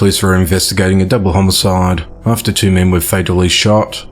Police were investigating a double homicide after two men were fatally shot.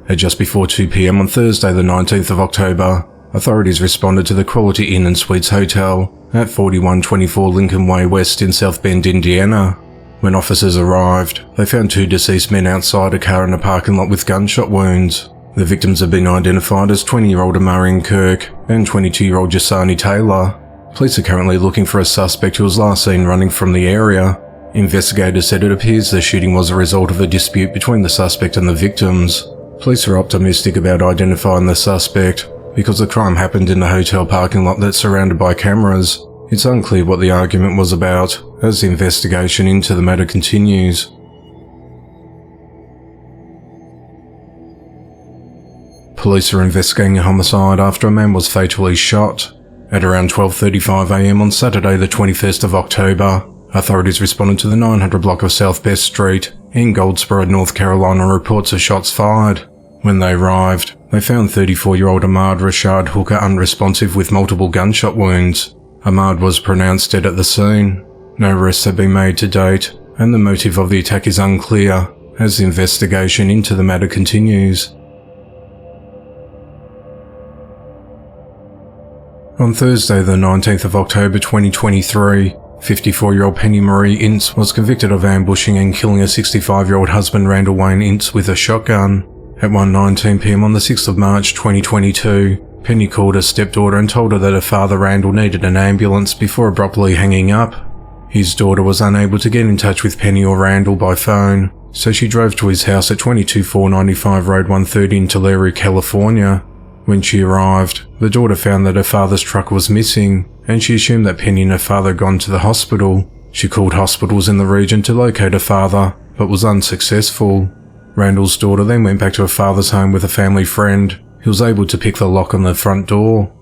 At just before 2 p.m. on Thursday the 19th of October, authorities responded to the Quality Inn and Suites Hotel at 4124 Lincoln Way West in South Bend, Indiana. When officers arrived, they found two deceased men outside a car in a parking lot with gunshot wounds. The victims have been identified as 20-year-old Amarian Kirk and 22-year-old Jasani Taylor. Police are currently looking for a suspect who was last seen running from the area. Investigators said it appears the shooting was a result of a dispute between the suspect and the victims. Police are optimistic about identifying the suspect because the crime happened in the hotel parking lot that's surrounded by cameras. It's unclear what the argument was about as the investigation into the matter continues. Police are investigating a homicide after a man was fatally shot. At around 12:35 a.m. on Saturday the 21st of October, authorities responded to the 900 block of South Best Street in Goldsboro, North Carolina on reports of shots fired. When they arrived, they found 34-year-old Ahmad Rashad Hooker unresponsive with multiple gunshot wounds. Ahmad was pronounced dead at the scene. No arrests have been made to date, and the motive of the attack is unclear as the investigation into the matter continues. On Thursday the 19th of October 2023, 54-year-old Penny Marie Ince was convicted of ambushing and killing her 65-year-old husband Randall Wayne Ince with a shotgun. At 1:19 p.m. on the 6th of March 2022, Penny called her stepdaughter and told her that her father Randall needed an ambulance before abruptly hanging up. His daughter was unable to get in touch with Penny or Randall by phone, so she drove to his house at 22495 Road 130 in Tulare, California. When she arrived, the daughter found that her father's truck was missing, and she assumed that Penny and her father had gone to the hospital. She called hospitals in the region to locate her father, but was unsuccessful. Randall's daughter then went back to her father's home with a family friend, who was able to pick the lock on the front door.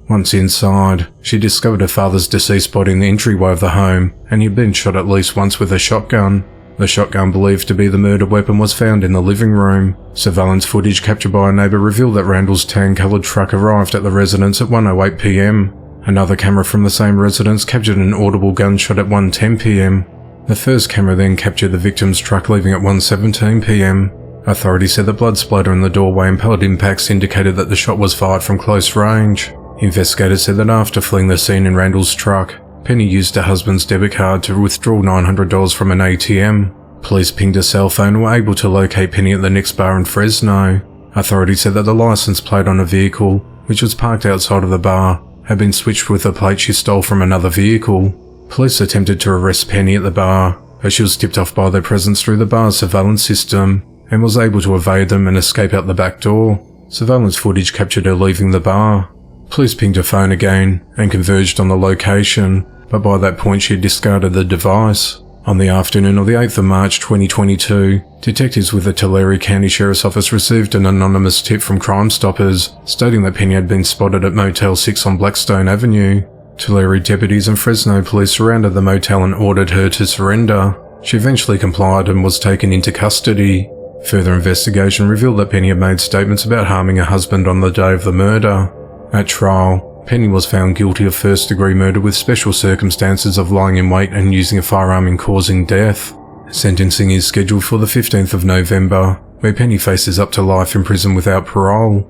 Once inside, she discovered her father's deceased body in the entryway of the home, and he had been shot at least once with a shotgun. The shotgun believed to be the murder weapon was found in the living room. Surveillance footage captured by a neighbour revealed that Randall's tan-coloured truck arrived at the residence at 1:08 p.m. Another camera from the same residence captured an audible gunshot at 1:10 p.m. The first camera then captured the victim's truck leaving at 1:17 p.m. Authorities said the blood splatter in the doorway and pellet impacts indicated that the shot was fired from close range. Investigators said that after fleeing the scene in Randall's truck, Penny used her husband's debit card to withdraw $900 from an ATM. Police pinged her cell phone and were able to locate Penny at the next bar in Fresno. Authorities said that the license plate on a vehicle, which was parked outside of the bar, had been switched with a plate she stole from another vehicle. Police attempted to arrest Penny at the bar, but she was tipped off by their presence through the bar's surveillance system and was able to evade them and escape out the back door. Surveillance footage captured her leaving the bar. Police pinged her phone again and converged on the location, but by that point she had discarded the device. On the afternoon of the 8th of March 2022, detectives with the Tulare County Sheriff's Office received an anonymous tip from Crime Stoppers stating that Penny had been spotted at Motel 6 on Blackstone Avenue. Tulare deputies and Fresno police surrounded the motel and ordered her to surrender. She eventually complied and was taken into custody. Further investigation revealed that Penny had made statements about harming her husband on the day of the murder. At trial, Penny was found guilty of first-degree murder with special circumstances of lying in wait and using a firearm in causing death. Sentencing is scheduled for the 15th of November, where Penny faces up to life in prison without parole.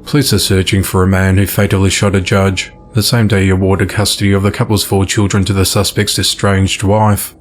Police are searching for a man who fatally shot a judge the same day he awarded custody of the couple's 4 children to the suspect's estranged wife.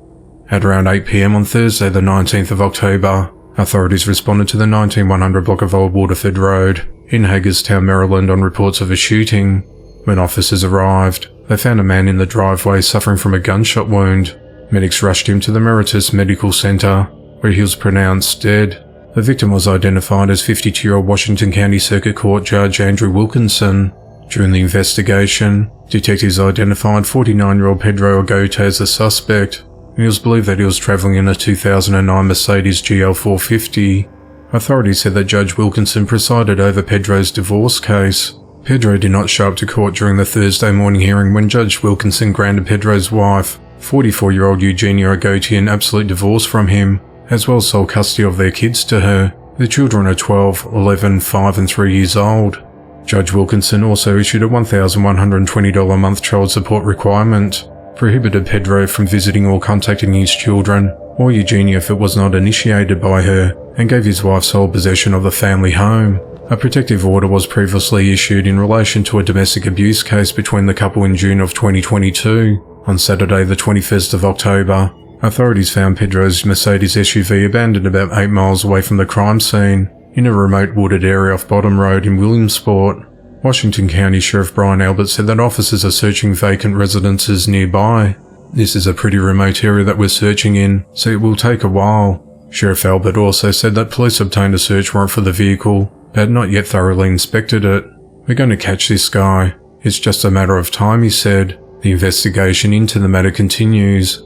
At around 8 p.m. on Thursday the 19th of October, authorities responded to the 19100 block of Old Waterford Road in Hagerstown, Maryland on reports of a shooting. When officers arrived, they found a man in the driveway suffering from a gunshot wound. Medics rushed him to the Meritus Medical Center, where he was pronounced dead. The victim was identified as 52-year-old Washington County Circuit Court Judge Andrew Wilkinson. During the investigation, detectives identified 49-year-old Pedro Agote as the suspect, and it was believed that he was traveling in a 2009 Mercedes GL 450. Authorities said that Judge Wilkinson presided over Pedro's divorce case. Pedro did not show up to court during the Thursday morning hearing when Judge Wilkinson granted Pedro's wife, 44-year-old Eugenia Agote, an absolute divorce from him, as well as sole custody of their kids to her. The children are 12, 11, 5 and 3 years old. Judge Wilkinson also issued a $1,120 a month child support requirement, prohibited Pedro from visiting or contacting his children, or Eugenia if it was not initiated by her, and gave his wife sole possession of the family home. A protective order was previously issued in relation to a domestic abuse case between the couple in June of 2022. On Saturday the 21st of October, authorities found Pedro's Mercedes SUV abandoned about 8 miles away from the crime scene, in a remote wooded area off Bottom Road in Williamsport. Washington County Sheriff Brian Albert said that officers are searching vacant residences nearby. "This is a pretty remote area that we're searching in, so it will take a while." Sheriff Albert also said that police obtained a search warrant for the vehicle, but had not yet thoroughly inspected it. "We're going to catch this guy. It's just a matter of time," he said. The investigation into the matter continues.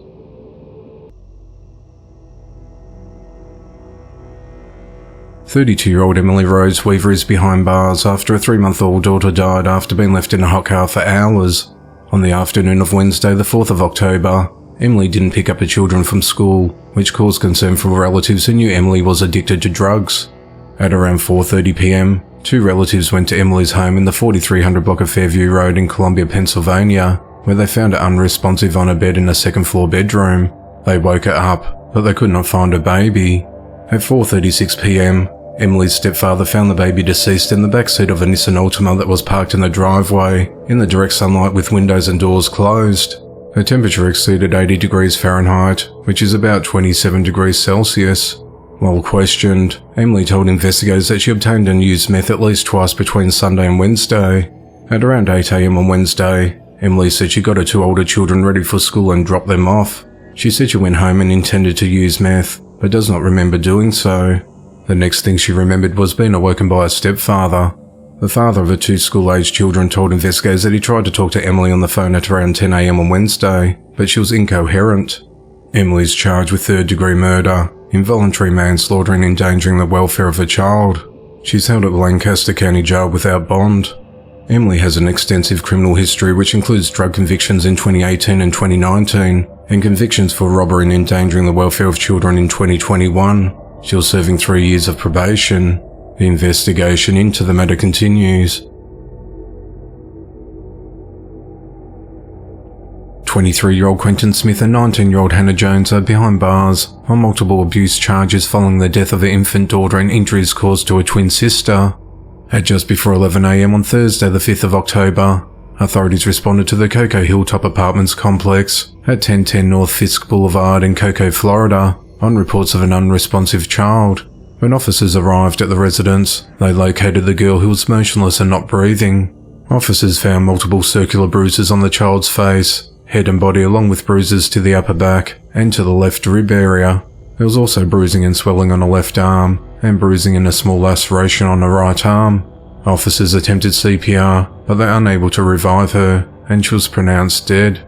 32-year-old Emily Rose Weaver is behind bars after a 3-month-old daughter died after being left in a hot car for hours. On the afternoon of Wednesday, the 4th of October, Emily didn't pick up her children from school, which caused concern for relatives who knew Emily was addicted to drugs. At around 4:30 p.m, 2 relatives went to Emily's home in the 4300 block of Fairview Road in Columbia, Pennsylvania, where they found her unresponsive on her bed in a second-floor bedroom. They woke her up, but they could not find her baby. At 4:36 p.m, Emily's stepfather found the baby deceased in the backseat of a Nissan Altima that was parked in the driveway, in the direct sunlight with windows and doors closed. Her temperature exceeded 80 degrees Fahrenheit, which is about 27 degrees Celsius. While questioned, Emily told investigators that she obtained and used meth at least twice between Sunday and Wednesday. At around 8 a.m. on Wednesday, Emily said she got her 2 older children ready for school and dropped them off. She said she went home and intended to use meth, but does not remember doing so. The next thing she remembered was being awoken by her stepfather. The father of her 2 school-aged children told investigators that he tried to talk to Emily on the phone at around 10 a.m. on Wednesday, but she was incoherent. Emily is charged with 3rd-degree murder, involuntary manslaughter and endangering the welfare of her child. She's held at Lancaster County Jail without bond. Emily has an extensive criminal history which includes drug convictions in 2018 and 2019, and convictions for robbery and endangering the welfare of children in 2021. She was serving 3 years of probation. The investigation into the matter continues. 23-year-old Quentin Smith and 19-year-old Hannah Jones are behind bars on multiple abuse charges following the death of their infant daughter and injuries caused to her twin sister. At just before 11 a.m. on Thursday the 5th of October, authorities responded to the Cocoa Hilltop Apartments complex at 1010 North Fisk Boulevard in Cocoa, Florida, on reports of an unresponsive child. When officers arrived at the residence, they located the girl who was motionless and not breathing. Officers found multiple circular bruises on the child's face, head and body, along with bruises to the upper back and to the left rib area. There was also bruising and swelling on her left arm, and bruising and a small laceration on her right arm. Officers attempted CPR, but they were unable to revive her, and she was pronounced dead.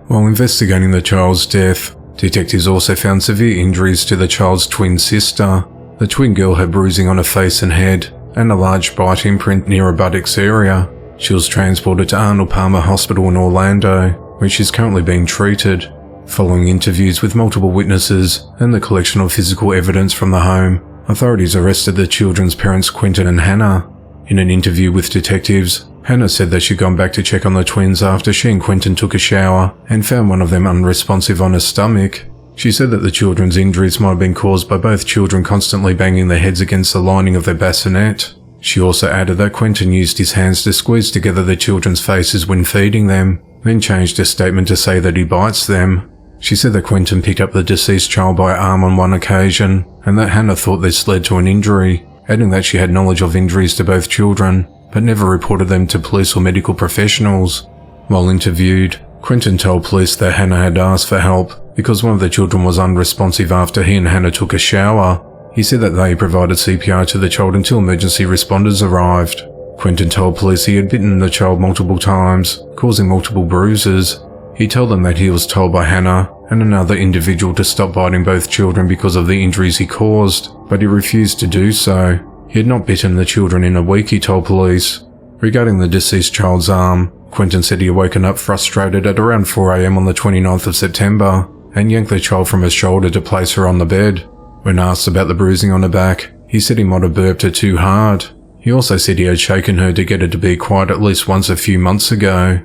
While investigating the child's death, detectives also found severe injuries to the child's twin sister. The twin girl had bruising on her face and head, and a large bite imprint near her buttocks area. She was transported to Arnold Palmer Hospital in Orlando, where she is currently being treated. Following interviews with multiple witnesses and the collection of physical evidence from the home, authorities arrested the children's parents Quentin and Hannah. In an interview with detectives, Hannah said that she'd gone back to check on the twins after she and Quentin took a shower and found one of them unresponsive on her stomach. She said that the children's injuries might have been caused by both children constantly banging their heads against the lining of their bassinet. She also added that Quentin used his hands to squeeze together the children's faces when feeding them, then changed her statement to say that he bites them. She said that Quentin picked up the deceased child by her arm on one occasion, and that Hannah thought this led to an injury, adding that she had knowledge of injuries to both children, but never reported them to police or medical professionals. While interviewed, Quentin told police that Hannah had asked for help because one of the children was unresponsive after he and Hannah took a shower. He said that they provided CPR to the child until emergency responders arrived. Quentin told police he had bitten the child multiple times, causing multiple bruises. He told them that he was told by Hannah and another individual to stop biting both children because of the injuries he caused, but he refused to do so. He had not bitten the children in a week, he told police. Regarding the deceased child's arm, Quentin said he had woken up frustrated at around 4 a.m. on the 29th of September and yanked the child from her shoulder to place her on the bed. When asked about the bruising on her back, he said he might have burped her too hard. He also said he had shaken her to get her to be quiet at least once a few months ago.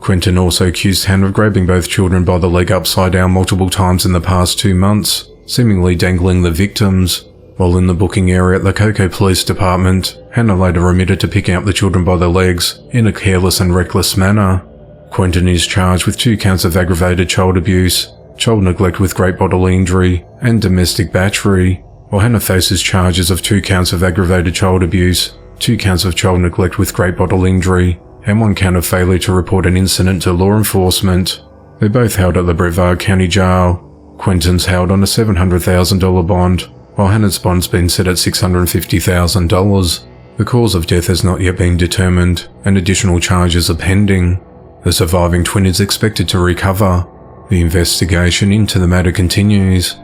Quentin also accused Hannah of grabbing both children by the leg upside down multiple times in the past 2 months, seemingly dangling the victims. While in the booking area at the Coco Police Department, Hannah later admitted to picking up the children by their legs in a careless and reckless manner. Quentin is charged with 2 counts of aggravated child abuse, child neglect with great bodily injury, and domestic battery, while Hannah faces charges of 2 counts of aggravated child abuse, 2 counts of child neglect with great bodily injury, and 1 count of failure to report an incident to law enforcement. They're both held at the Brevard County Jail. Quentin's held on a $700,000 bond, while Hannah's bond's been set at $650,000. The cause of death has not yet been determined, and additional charges are pending. The surviving twin is expected to recover. The investigation into the matter continues.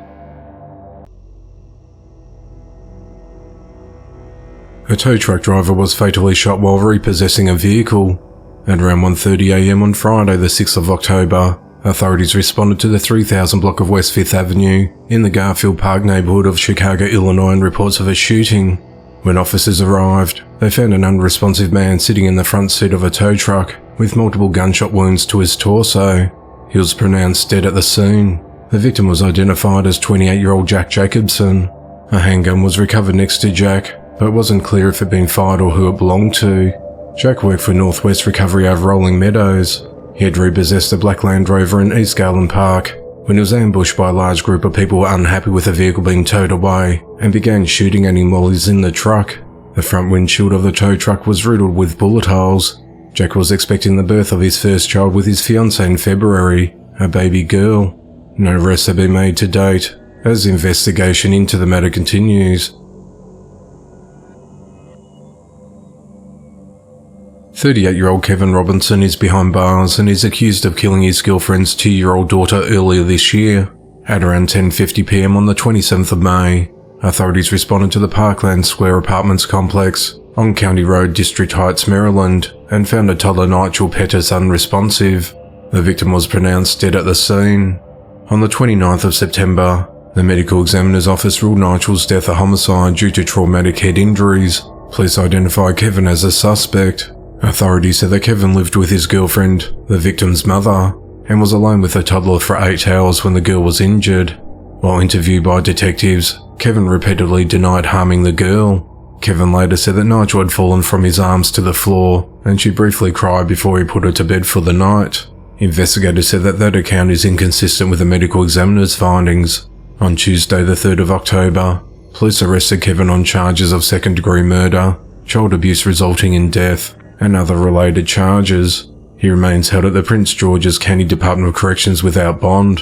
A tow truck driver was fatally shot while repossessing a vehicle. At around 1:30 a.m. on Friday the 6th of October, authorities responded to the 3000 block of West 5th Avenue in the Garfield Park neighborhood of Chicago, Illinois on reports of a shooting. When officers arrived, they found an unresponsive man sitting in the front seat of a tow truck with multiple gunshot wounds to his torso. He was pronounced dead at the scene. The victim was identified as 28-year-old Jack Jacobson. A handgun was recovered next to Jack, but it wasn't clear if it had been fired or who it belonged to. Jack worked for Northwest Recovery over Rolling Meadows. He had repossessed a black Land Rover in East Garland Park when he was ambushed by a large group of people who were unhappy with the vehicle being towed away and began shooting at him while he was in the truck. The front windshield of the tow truck was riddled with bullet holes. Jack was expecting the birth of his first child with his fiancée in February, a baby girl. No arrests have been made to date, as the investigation into the matter continues. 38-year-old Kevin Robinson is behind bars and is accused of killing his girlfriend's 2-year-old daughter earlier this year. At around 10:50 p.m. on the 27th of May, authorities responded to the Parkland Square Apartments complex on County Road, District Heights, Maryland, and found a toddler Nigel Pettis unresponsive. The victim was pronounced dead at the scene. On the 29th of September, the medical examiner's office ruled Nigel's death a homicide due to traumatic head injuries. Police identified Kevin as a suspect. Authorities said that Kevin lived with his girlfriend, the victim's mother, and was alone with the toddler for 8 hours when the girl was injured. While interviewed by detectives, Kevin repeatedly denied harming the girl. Kevin later said that Nigel had fallen from his arms to the floor, and she briefly cried before he put her to bed for the night. Investigators said that account is inconsistent with the medical examiner's findings. On Tuesday the 3rd of October, police arrested Kevin on charges of second-degree murder, child abuse resulting in death, and other related charges. He remains held at the Prince George's County Department of Corrections without bond.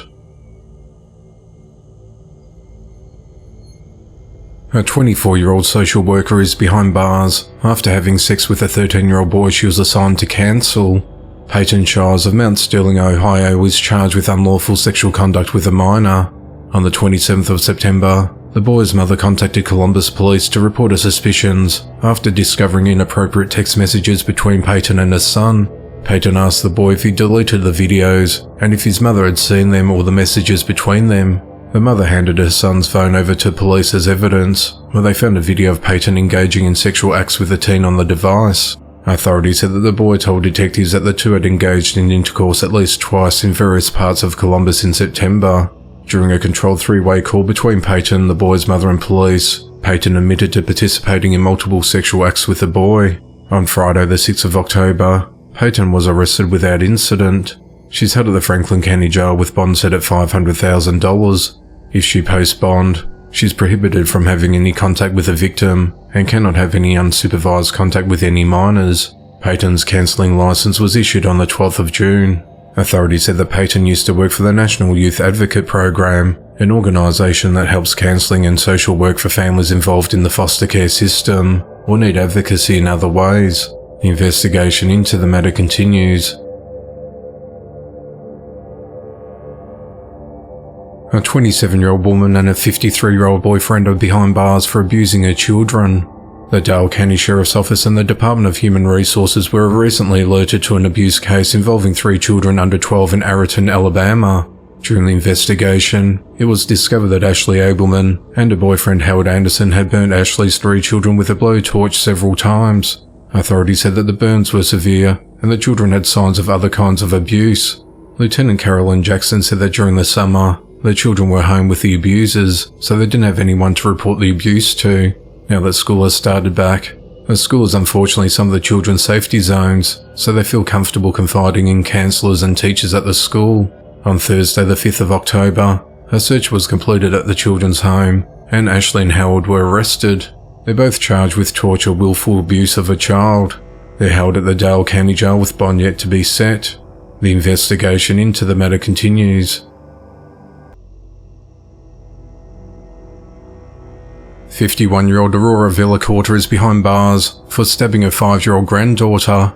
A 24-year-old social worker is behind bars after having sex with a 13-year-old boy she was assigned to counsel. Peyton Shires of Mount Sterling, Ohio, is charged with unlawful sexual conduct with a minor. On the 27th of September, the boy's mother contacted Columbus police to report her suspicions after discovering inappropriate text messages between Peyton and her son. Peyton asked the boy if he deleted the videos and if his mother had seen them or the messages between them. The mother handed her son's phone over to police as evidence, where they found a video of Peyton engaging in sexual acts with a teen on the device. Authorities said that the boy told detectives that the two had engaged in intercourse at least twice in various parts of Columbus in September. During a controlled three-way call between Peyton, the boy's mother and police, Peyton admitted to participating in multiple sexual acts with the boy. On Friday the 6th of October, Peyton was arrested without incident. She's held at the Franklin County Jail with bond set at $500,000. If she posts bond, she's prohibited from having any contact with the victim and cannot have any unsupervised contact with any minors. Peyton's counselling licence was issued on the 12th of June. Authorities said that Peyton used to work for the National Youth Advocate Program, an organisation that helps counselling and social work for families involved in the foster care system or need advocacy in other ways. The investigation into the matter continues. A 27-year-old woman and a 53-year-old boyfriend are behind bars for abusing her children. The Dale County Sheriff's Office and the Department of Human Resources were recently alerted to an abuse case involving 3 children under 12 in Arrowton, Alabama. During the investigation, it was discovered that Ashley Abelman and her boyfriend Howard Anderson had burnt Ashley's 3 children with a blowtorch several times. Authorities said that the burns were severe and the children had signs of other kinds of abuse. Lieutenant Carolyn Jackson said that during the summer, the children were home with the abusers, so they didn't have anyone to report the abuse to. Now that school has started back, the school is unfortunately some of the children's safety zones, so they feel comfortable confiding in counsellors and teachers at the school. On Thursday the 5th of October, a search was completed at the children's home, and Ashley and Howard were arrested. They're both charged with torture or willful abuse of a child. They're held at the Dale County Jail with bond yet to be set. The investigation into the matter continues. 51-year-old Aurora Villacorta is behind bars for stabbing her 5-year-old granddaughter.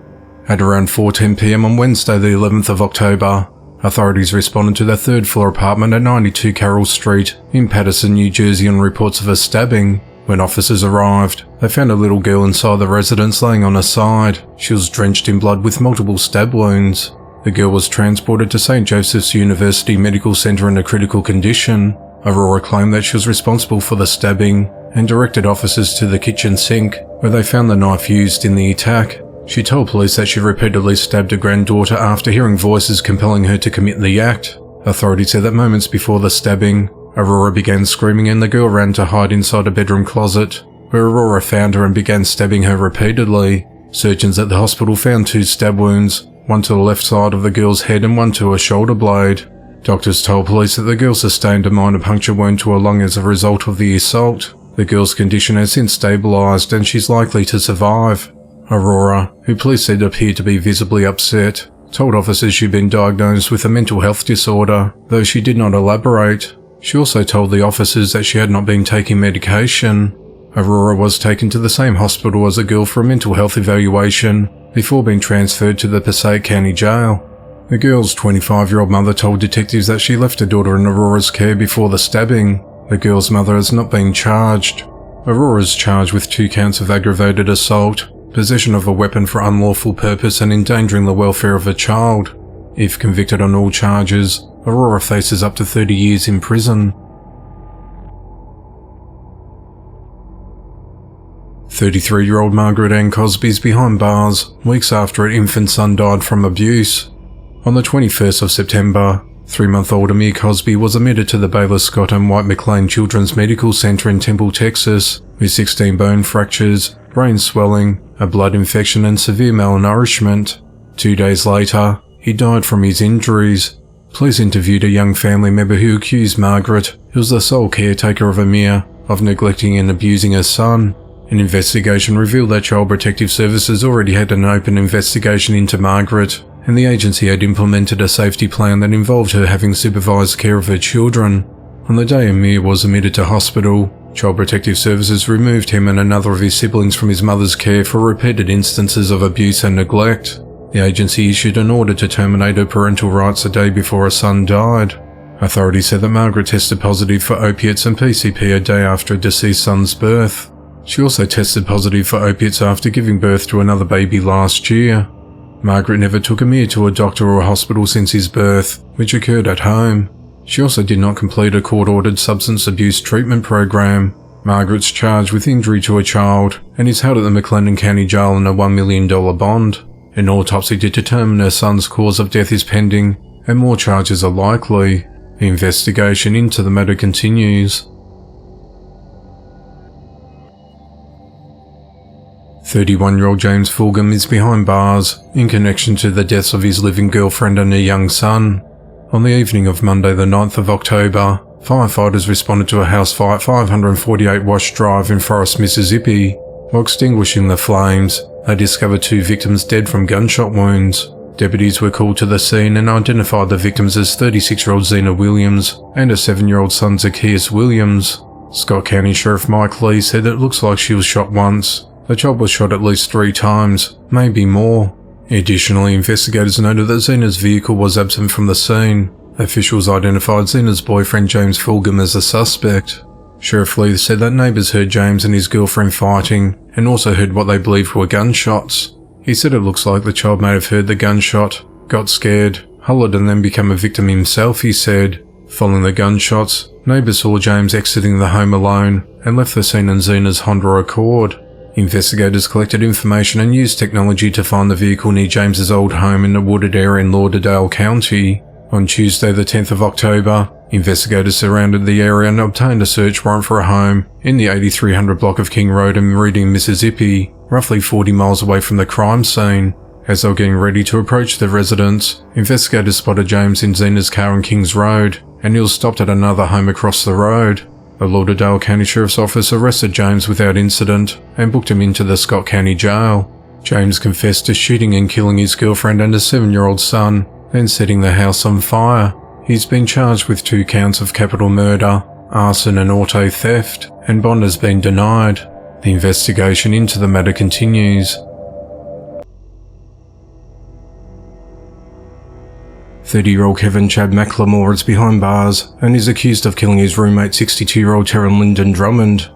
At around 4:10 p.m. on Wednesday the 11th of October, authorities responded to their 3rd-floor apartment at 92 Carroll Street in Paterson, New Jersey on reports of a stabbing. When officers arrived, they found a little girl inside the residence laying on her side. She was drenched in blood with multiple stab wounds. The girl was transported to St. Joseph's University Medical Center in a critical condition. Aurora claimed that she was responsible for the stabbing and directed officers to the kitchen sink, where they found the knife used in the attack. She told police that she repeatedly stabbed her granddaughter after hearing voices compelling her to commit the act. Authorities said that moments before the stabbing, Aurora began screaming and the girl ran to hide inside a bedroom closet, where Aurora found her and began stabbing her repeatedly. Surgeons at the hospital found 2 stab wounds, one to the left side of the girl's head and one to her shoulder blade. Doctors told police that the girl sustained a minor puncture wound to her lung as a result of the assault. The girl's condition has since stabilised and she's likely to survive. Aurora, who police said appeared to be visibly upset, told officers she'd been diagnosed with a mental health disorder, though she did not elaborate. She also told the officers that she had not been taking medication. Aurora was taken to the same hospital as a girl for a mental health evaluation before being transferred to the Passaic County Jail. The girl's 25-year-old mother told detectives that she left her daughter in Aurora's care before the stabbing. The girl's mother has not been charged. Aurora is charged with 2 counts of aggravated assault, possession of a weapon for unlawful purpose and endangering the welfare of a child. If convicted on all charges, Aurora faces up to 30 years in prison. 33-year-old Margaret Ann Cosby is behind bars weeks after her infant son died from abuse. On the 21st of September, 3-month-old Amir Cosby was admitted to the Baylor Scott and White McLean Children's Medical Center in Temple, Texas, with 16 bone fractures, brain swelling, a blood infection and severe malnourishment. 2 days later, he died from his injuries. Police interviewed a young family member who accused Margaret, who was the sole caretaker of Amir, of neglecting and abusing her son. An investigation revealed that Child Protective Services already had an open investigation into Margaret, and the agency had implemented a safety plan that involved her having supervised care of her children. On the day Amir was admitted to hospital, Child Protective Services removed him and another of his siblings from his mother's care for repeated instances of abuse and neglect. The agency issued an order to terminate her parental rights a day before her son died. Authorities said that Margaret tested positive for opiates and PCP a day after her deceased son's birth. She also tested positive for opiates after giving birth to another baby last year. Margaret never took Amir to a doctor or a hospital since his birth, which occurred at home. She also did not complete a court-ordered substance abuse treatment program. Margaret's charged with injury to a child and is held at the McLennan County Jail on a $1 million bond. An autopsy to determine her son's cause of death is pending, and more charges are likely. The investigation into the matter continues. 31-year-old James Fulgham is behind bars in connection to the deaths of his living girlfriend and her young son. On the evening of Monday the 9th of October, firefighters responded to a house fire at 548 Wash Drive in Forest, Mississippi. While extinguishing the flames, they discovered 2 victims dead from gunshot wounds. Deputies were called to the scene and identified the victims as 36-year-old Zena Williams and her 7-year-old son Zacchaeus Williams. Scott County Sheriff Mike Lee said it looks like she was shot once. The child was shot at least 3 times, maybe more. Additionally, investigators noted that Zena's vehicle was absent from the scene. Officials identified Zena's boyfriend James Fulgham as a suspect. Sheriff Lee said that neighbours heard James and his girlfriend fighting and also heard what they believed were gunshots. He said it looks like the child may have heard the gunshot, got scared, Hullard and then became a victim himself, he said. Following the gunshots, neighbours saw James exiting the home alone and left the scene in Zena's Honda Accord. Investigators collected information and used technology to find the vehicle near James's old home in the wooded area in Lauderdale County. On Tuesday the 10th of October, investigators surrounded the area and obtained a search warrant for a home in the 8300 block of King Road in Meridian, Mississippi, roughly 40 miles away from the crime scene. As they were getting ready to approach the residence, investigators spotted James in Zena's car on Kings Road, and he was stopped at another home across the road. The Lauderdale County Sheriff's Office arrested James without incident and booked him into the Scott County Jail. James confessed to shooting and killing his girlfriend and a 7-year-old son, then setting the house on fire. He's been charged with 2 counts of capital murder, arson and auto theft, and bond has been denied. The investigation into the matter continues. 30-year-old Kevin Chad McLemore is behind bars and is accused of killing his roommate 62-year-old Terry Lyndon Drummond.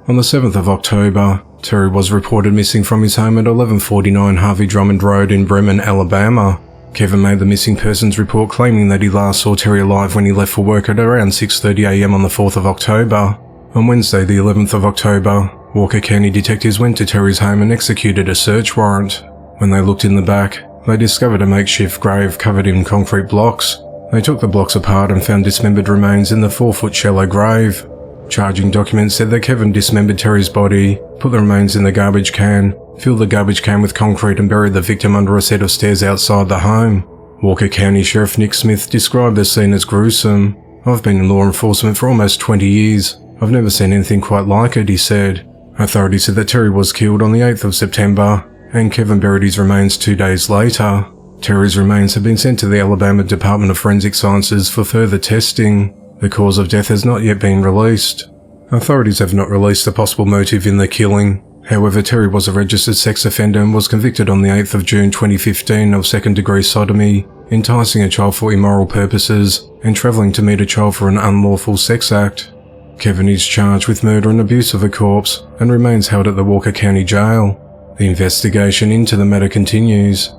On the 7th of October, Terry was reported missing from his home at 1149 Harvey Drummond Road in Bremen, Alabama. Kevin made the missing persons report claiming that he last saw Terry alive when he left for work at around 6:30 a.m. on the 4th of October. On Wednesday the 11th of October, Walker County detectives went to Terry's home and executed a search warrant. When they looked in the back, they discovered a makeshift grave covered in concrete blocks. They took the blocks apart and found dismembered remains in the 4-foot shallow grave. Charging documents said that Kevin dismembered Terry's body, put the remains in the garbage can, filled the garbage can with concrete and buried the victim under a set of stairs outside the home. Walker County Sheriff Nick Smith described the scene as gruesome. "I've been in law enforcement for almost 20 years. I've never seen anything quite like it," he said. Authorities said that Terry was killed on the 8th of September, and Kevin buried his remains 2 days later. Terry's remains have been sent to the Alabama Department of Forensic Sciences for further testing. The cause of death has not yet been released. Authorities have not released a possible motive in the killing. However, Terry was a registered sex offender and was convicted on the 8th of June 2015 of second-degree sodomy, enticing a child for immoral purposes, and travelling to meet a child for an unlawful sex act. Kevin is charged with murder and abuse of a corpse and remains held at the Walker County Jail. The investigation into the matter continues.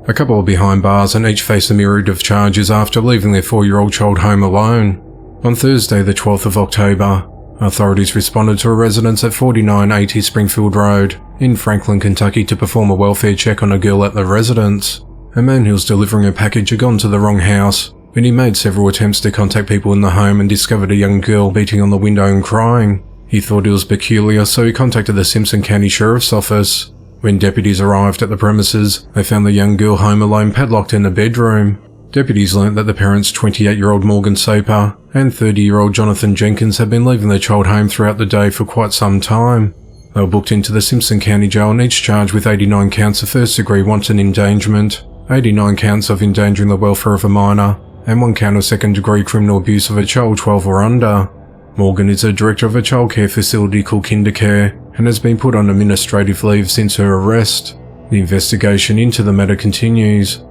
A couple are behind bars and each face a myriad of charges after leaving their 4-year-old child home alone. On Thursday the 12th of October, authorities responded to a residence at 4980 Springfield Road in Franklin, Kentucky to perform a welfare check on a girl at the residence. A man who was delivering a package had gone to the wrong house when he made several attempts to contact people in the home and discovered a young girl beating on the window and crying. He thought it was peculiar, so he contacted the Simpson County Sheriff's Office. When deputies arrived at the premises, they found the young girl home alone padlocked in a bedroom. Deputies learnt that the parents, 28-year-old Morgan Soper and 30-year-old Jonathan Jenkins, had been leaving their child home throughout the day for quite some time. They were booked into the Simpson County Jail and each charged with 89 counts of first-degree wanton endangerment, 89 counts of endangering the welfare of a minor, and 1 count of second-degree criminal abuse of a child 12 or under. Morgan is a director of a childcare facility called Kindercare and has been put on administrative leave since her arrest. The investigation into the matter continues.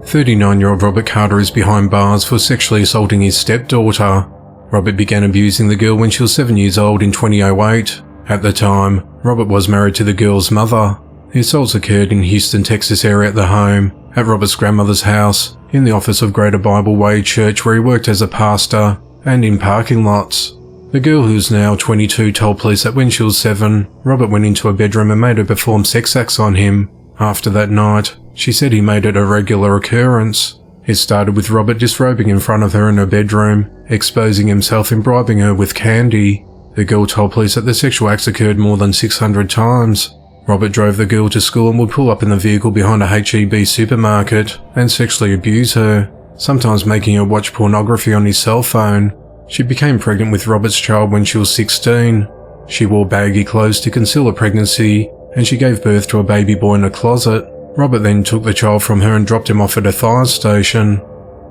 39-year-old Robert Carter is behind bars for sexually assaulting his stepdaughter. Robert began abusing the girl when she was 7 years old in 2008. At the time, Robert was married to the girl's mother. The assaults occurred in Houston, Texas area at the home, at Robert's grandmother's house, in the office of Greater Bible Way Church where he worked as a pastor, and in parking lots. The girl, who is now 22, told police that when she was 7, Robert went into her bedroom and made her perform sex acts on him. After that night, she said he made it a regular occurrence. It started with Robert disrobing in front of her in her bedroom, exposing himself and bribing her with candy. The girl told police that the sexual acts occurred more than 600 times. Robert drove the girl to school and would pull up in the vehicle behind a H-E-B supermarket and sexually abuse her, sometimes making her watch pornography on his cell phone. She became pregnant with Robert's child when she was 16. She wore baggy clothes to conceal her pregnancy, and she gave birth to a baby boy in a closet. Robert then took the child from her and dropped him off at a fire station.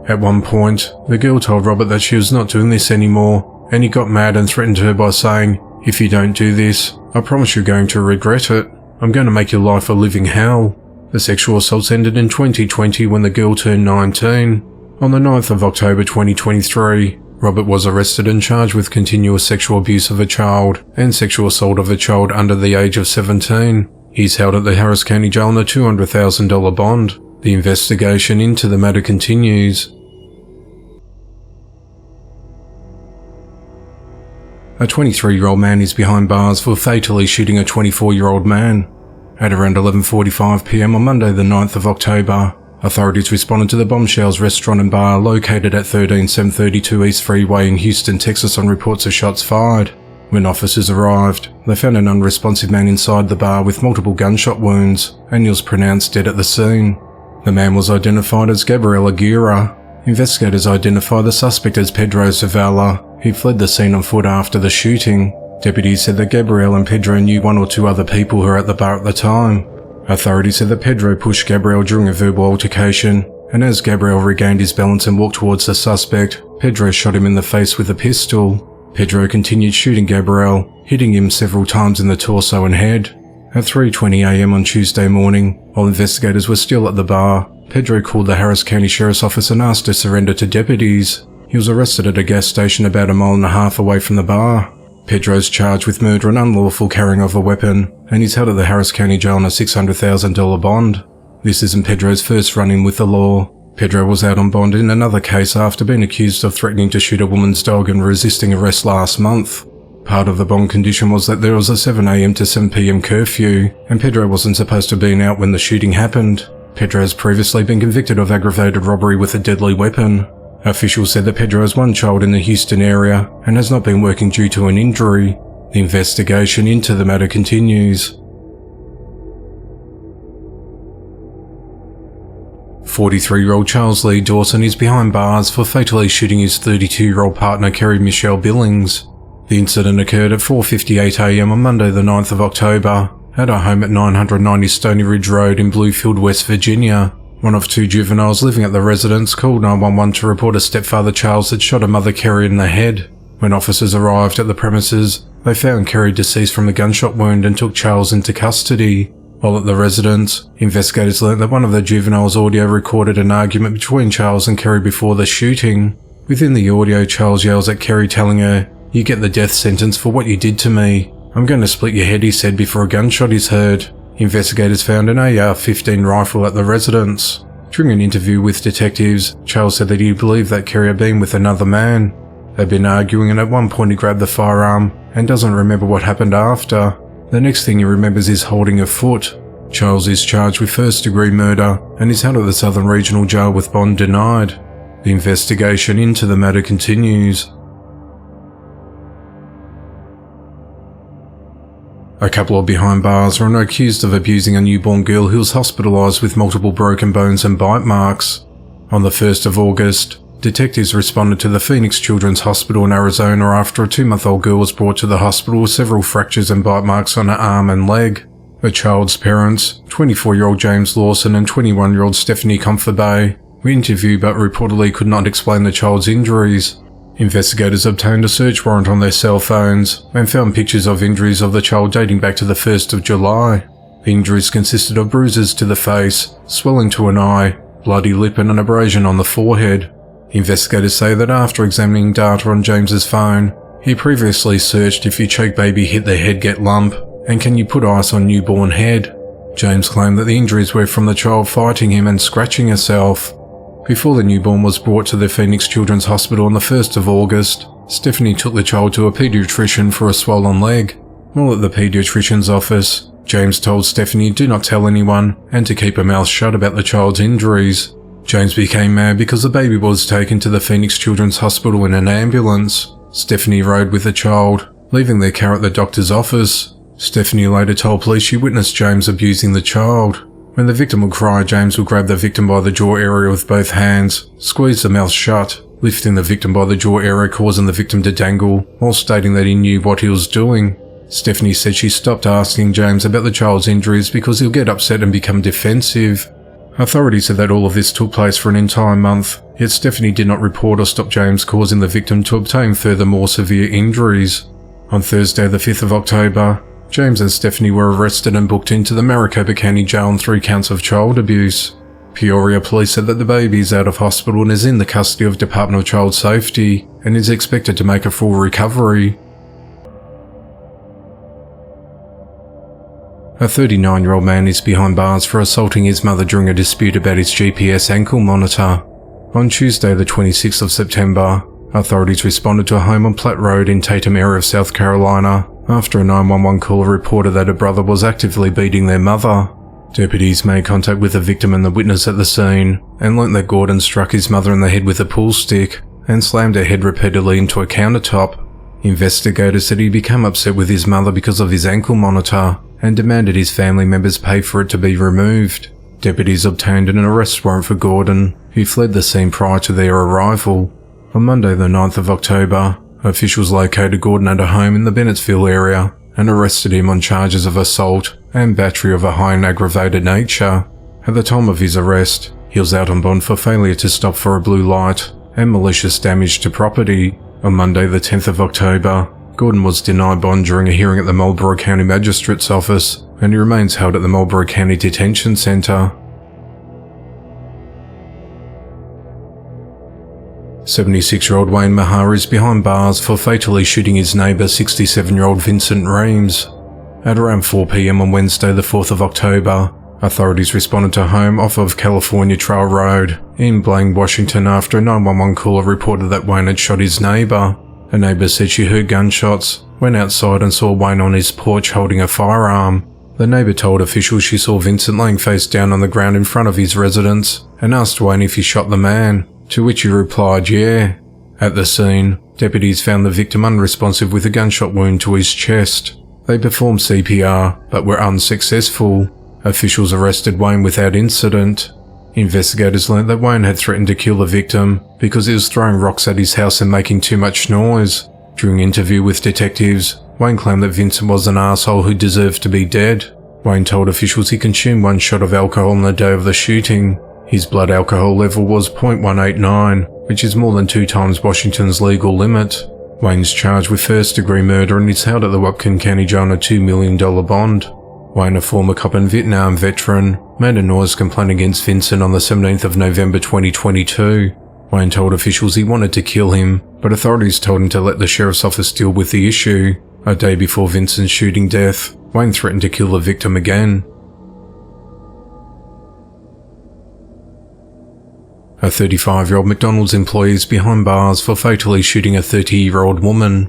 At one point, the girl told Robert that she was not doing this anymore, and he got mad and threatened her by saying, "If you don't do this, I promise you're going to regret it. I'm going to make your life a living hell." The sexual assaults ended in 2020 when the girl turned 19. On the 9th of October 2023, Robert was arrested and charged with continuous sexual abuse of a child and sexual assault of a child under the age of 17. He's held at the Harris County Jail on a $200,000 bond. The investigation into the matter continues. A 23-year-old man is behind bars for fatally shooting a 24-year-old man. At around 11:45 p.m. on Monday the 9th of October, authorities responded to the Bombshells restaurant and bar located at 13732 East Freeway in Houston, Texas on reports of shots fired. When officers arrived, they found an unresponsive man inside the bar with multiple gunshot wounds, and he was pronounced dead at the scene. The man was identified as Gabriel Aguirre. Investigators identified the suspect as Pedro Zavala. He fled the scene on foot after the shooting. Deputies said that Gabriel and Pedro knew one or two other people who were at the bar at the time. Authorities said that Pedro pushed Gabriel during a verbal altercation, and as Gabriel regained his balance and walked towards the suspect, Pedro shot him in the face with a pistol. Pedro continued shooting Gabriel, hitting him several times in the torso and head. At 3:20 a.m. on Tuesday morning, while investigators were still at the bar, Pedro called the Harris County Sheriff's Office and asked to surrender to deputies. He was arrested at a gas station about a mile and a half away from the bar. Pedro's charged with murder and unlawful carrying of a weapon, and he's held at the Harris County Jail on a $600,000 bond. This isn't Pedro's first run-in with the law. Pedro was out on bond in another case after being accused of threatening to shoot a woman's dog and resisting arrest last month. Part of the bond condition was that there was a 7 a.m. to 7 p.m. curfew, and Pedro wasn't supposed to have been out when the shooting happened. Pedro has previously been convicted of aggravated robbery with a deadly weapon. Officials said that Pedro has one child in the Houston area and has not been working due to an injury. The investigation into the matter continues. 43-year-old Charles Lee Dawson is behind bars for fatally shooting his 32-year-old partner Kerry Michelle Billings. The incident occurred at 4:58 a.m. on Monday the 9th of October at her home at 990 Stony Ridge Road in Bluefield, West Virginia. One of two juveniles living at the residence called 911 to report a stepfather Charles had shot a mother Kerry in the head. When officers arrived at the premises, they found Kerry deceased from a gunshot wound and took Charles into custody. While at the residence, investigators learned that one of the juveniles' audio recorded an argument between Charles and Kerry before the shooting. Within the audio, Charles yells at Kerry, telling her, "You get the death sentence for what you did to me. I'm going to split your head," he said before a gunshot is heard. Investigators found an AR-15 rifle at the residence. During an interview with detectives, Charles said that he believed that Kerry had been with another man. They'd been arguing, and at one point he grabbed the firearm and doesn't remember what happened after. The next thing he remembers is holding a foot. Charles is charged with first-degree murder and is held at the Southern Regional Jail with bond denied. The investigation into the matter continues. A couple of behind bars are accused of abusing a newborn girl who was hospitalised with multiple broken bones and bite marks. On the 1st of August, detectives responded to the Phoenix Children's Hospital in Arizona after a 2-month-old girl was brought to the hospital with several fractures and bite marks on her arm and leg. The child's parents, 24-year-old James Lawson and 21-year-old Stephanie Comfabay, were interviewed but reportedly could not explain the child's injuries. Investigators obtained a search warrant on their cell phones and found pictures of injuries of the child dating back to the 1st of July. The injuries consisted of bruises to the face, swelling to an eye, bloody lip and an abrasion on the forehead. Investigators say that after examining data on James's phone, he previously searched if your choke baby hit the head get lump and can you put ice on newborn head. James claimed that the injuries were from the child fighting him and scratching herself. Before the newborn was brought to the Phoenix Children's Hospital on the 1st of August, Stephanie took the child to a paediatrician for a swollen leg. While at the paediatrician's office, James told Stephanie do not tell anyone and to keep her mouth shut about the child's injuries. James became mad because the baby was taken to the Phoenix Children's Hospital in an ambulance. Stephanie rode with the child, leaving their car at the doctor's office. Stephanie later told police she witnessed James abusing the child. When the victim would cry, James would grab the victim by the jaw area with both hands, squeeze the mouth shut, lifting the victim by the jaw area causing the victim to dangle, while stating that he knew what he was doing. Stephanie said she stopped asking James about the child's injuries because he'll get upset and become defensive. Authorities said that all of this took place for an entire month, yet Stephanie did not report or stop James, causing the victim to obtain further more severe injuries. On Thursday the 5th of October, James and Stephanie were arrested and booked into the Maricopa County Jail on 3 counts of child abuse. Peoria police said that the baby is out of hospital and is in the custody of Department of Child Safety and is expected to make a full recovery. A 39-year-old man is behind bars for assaulting his mother during a dispute about his GPS ankle monitor. On Tuesday the 26th of September, authorities responded to a home on Platte Road in Tatum area of South Carolina after a 911 caller reported that a brother was actively beating their mother. Deputies made contact with the victim and the witness at the scene and learnt that Gordon struck his mother in the head with a pool stick and slammed her head repeatedly into a countertop. Investigators said he became upset with his mother because of his ankle monitor and demanded his family members pay for it to be removed. Deputies obtained an arrest warrant for Gordon, who fled the scene prior to their arrival. On Monday the 9th of October, officials located Gordon at a home in the Bennettsville area and arrested him on charges of assault and battery of a high and aggravated nature. At the time of his arrest, he was out on bond for failure to stop for a blue light and malicious damage to property. On Monday the 10th of October, Gordon was denied bond during a hearing at the Marlborough County Magistrate's Office, and he remains held at the Marlborough County Detention Centre. 76-year-old Wayne Mahar is behind bars for fatally shooting his neighbour 67-year-old Vincent Reams. At around 4 p.m. on Wednesday the 4th of October, authorities responded to a home off of California Trail Road in Blaine, Washington after a 911 caller reported that Wayne had shot his neighbour. A neighbour said she heard gunshots, went outside and saw Wayne on his porch holding a firearm. The neighbour told officials she saw Vincent laying face down on the ground in front of his residence and asked Wayne if he shot the man, to which he replied, "Yeah." At the scene, deputies found the victim unresponsive with a gunshot wound to his chest. They performed CPR, but were unsuccessful. Officials arrested Wayne without incident. Investigators learnt that Wayne had threatened to kill the victim because he was throwing rocks at his house and making too much noise. During an interview with detectives, Wayne claimed that Vincent was an asshole who deserved to be dead. Wayne told officials he consumed 1 shot of alcohol on the day of the shooting. His blood alcohol level was .189, which is more than 2 times Washington's legal limit. Wayne's charged with first-degree murder and is held at the Whatcom County Jail on a $2 million bond. Wayne, a former cop and Vietnam veteran, made a noise complaint against Vincent on the 17th of November 2022. Wayne told officials he wanted to kill him, but authorities told him to let the sheriff's office deal with the issue. A day before Vincent's shooting death, Wayne threatened to kill the victim again. A 35-year-old McDonald's employee is behind bars for fatally shooting a 30-year-old woman.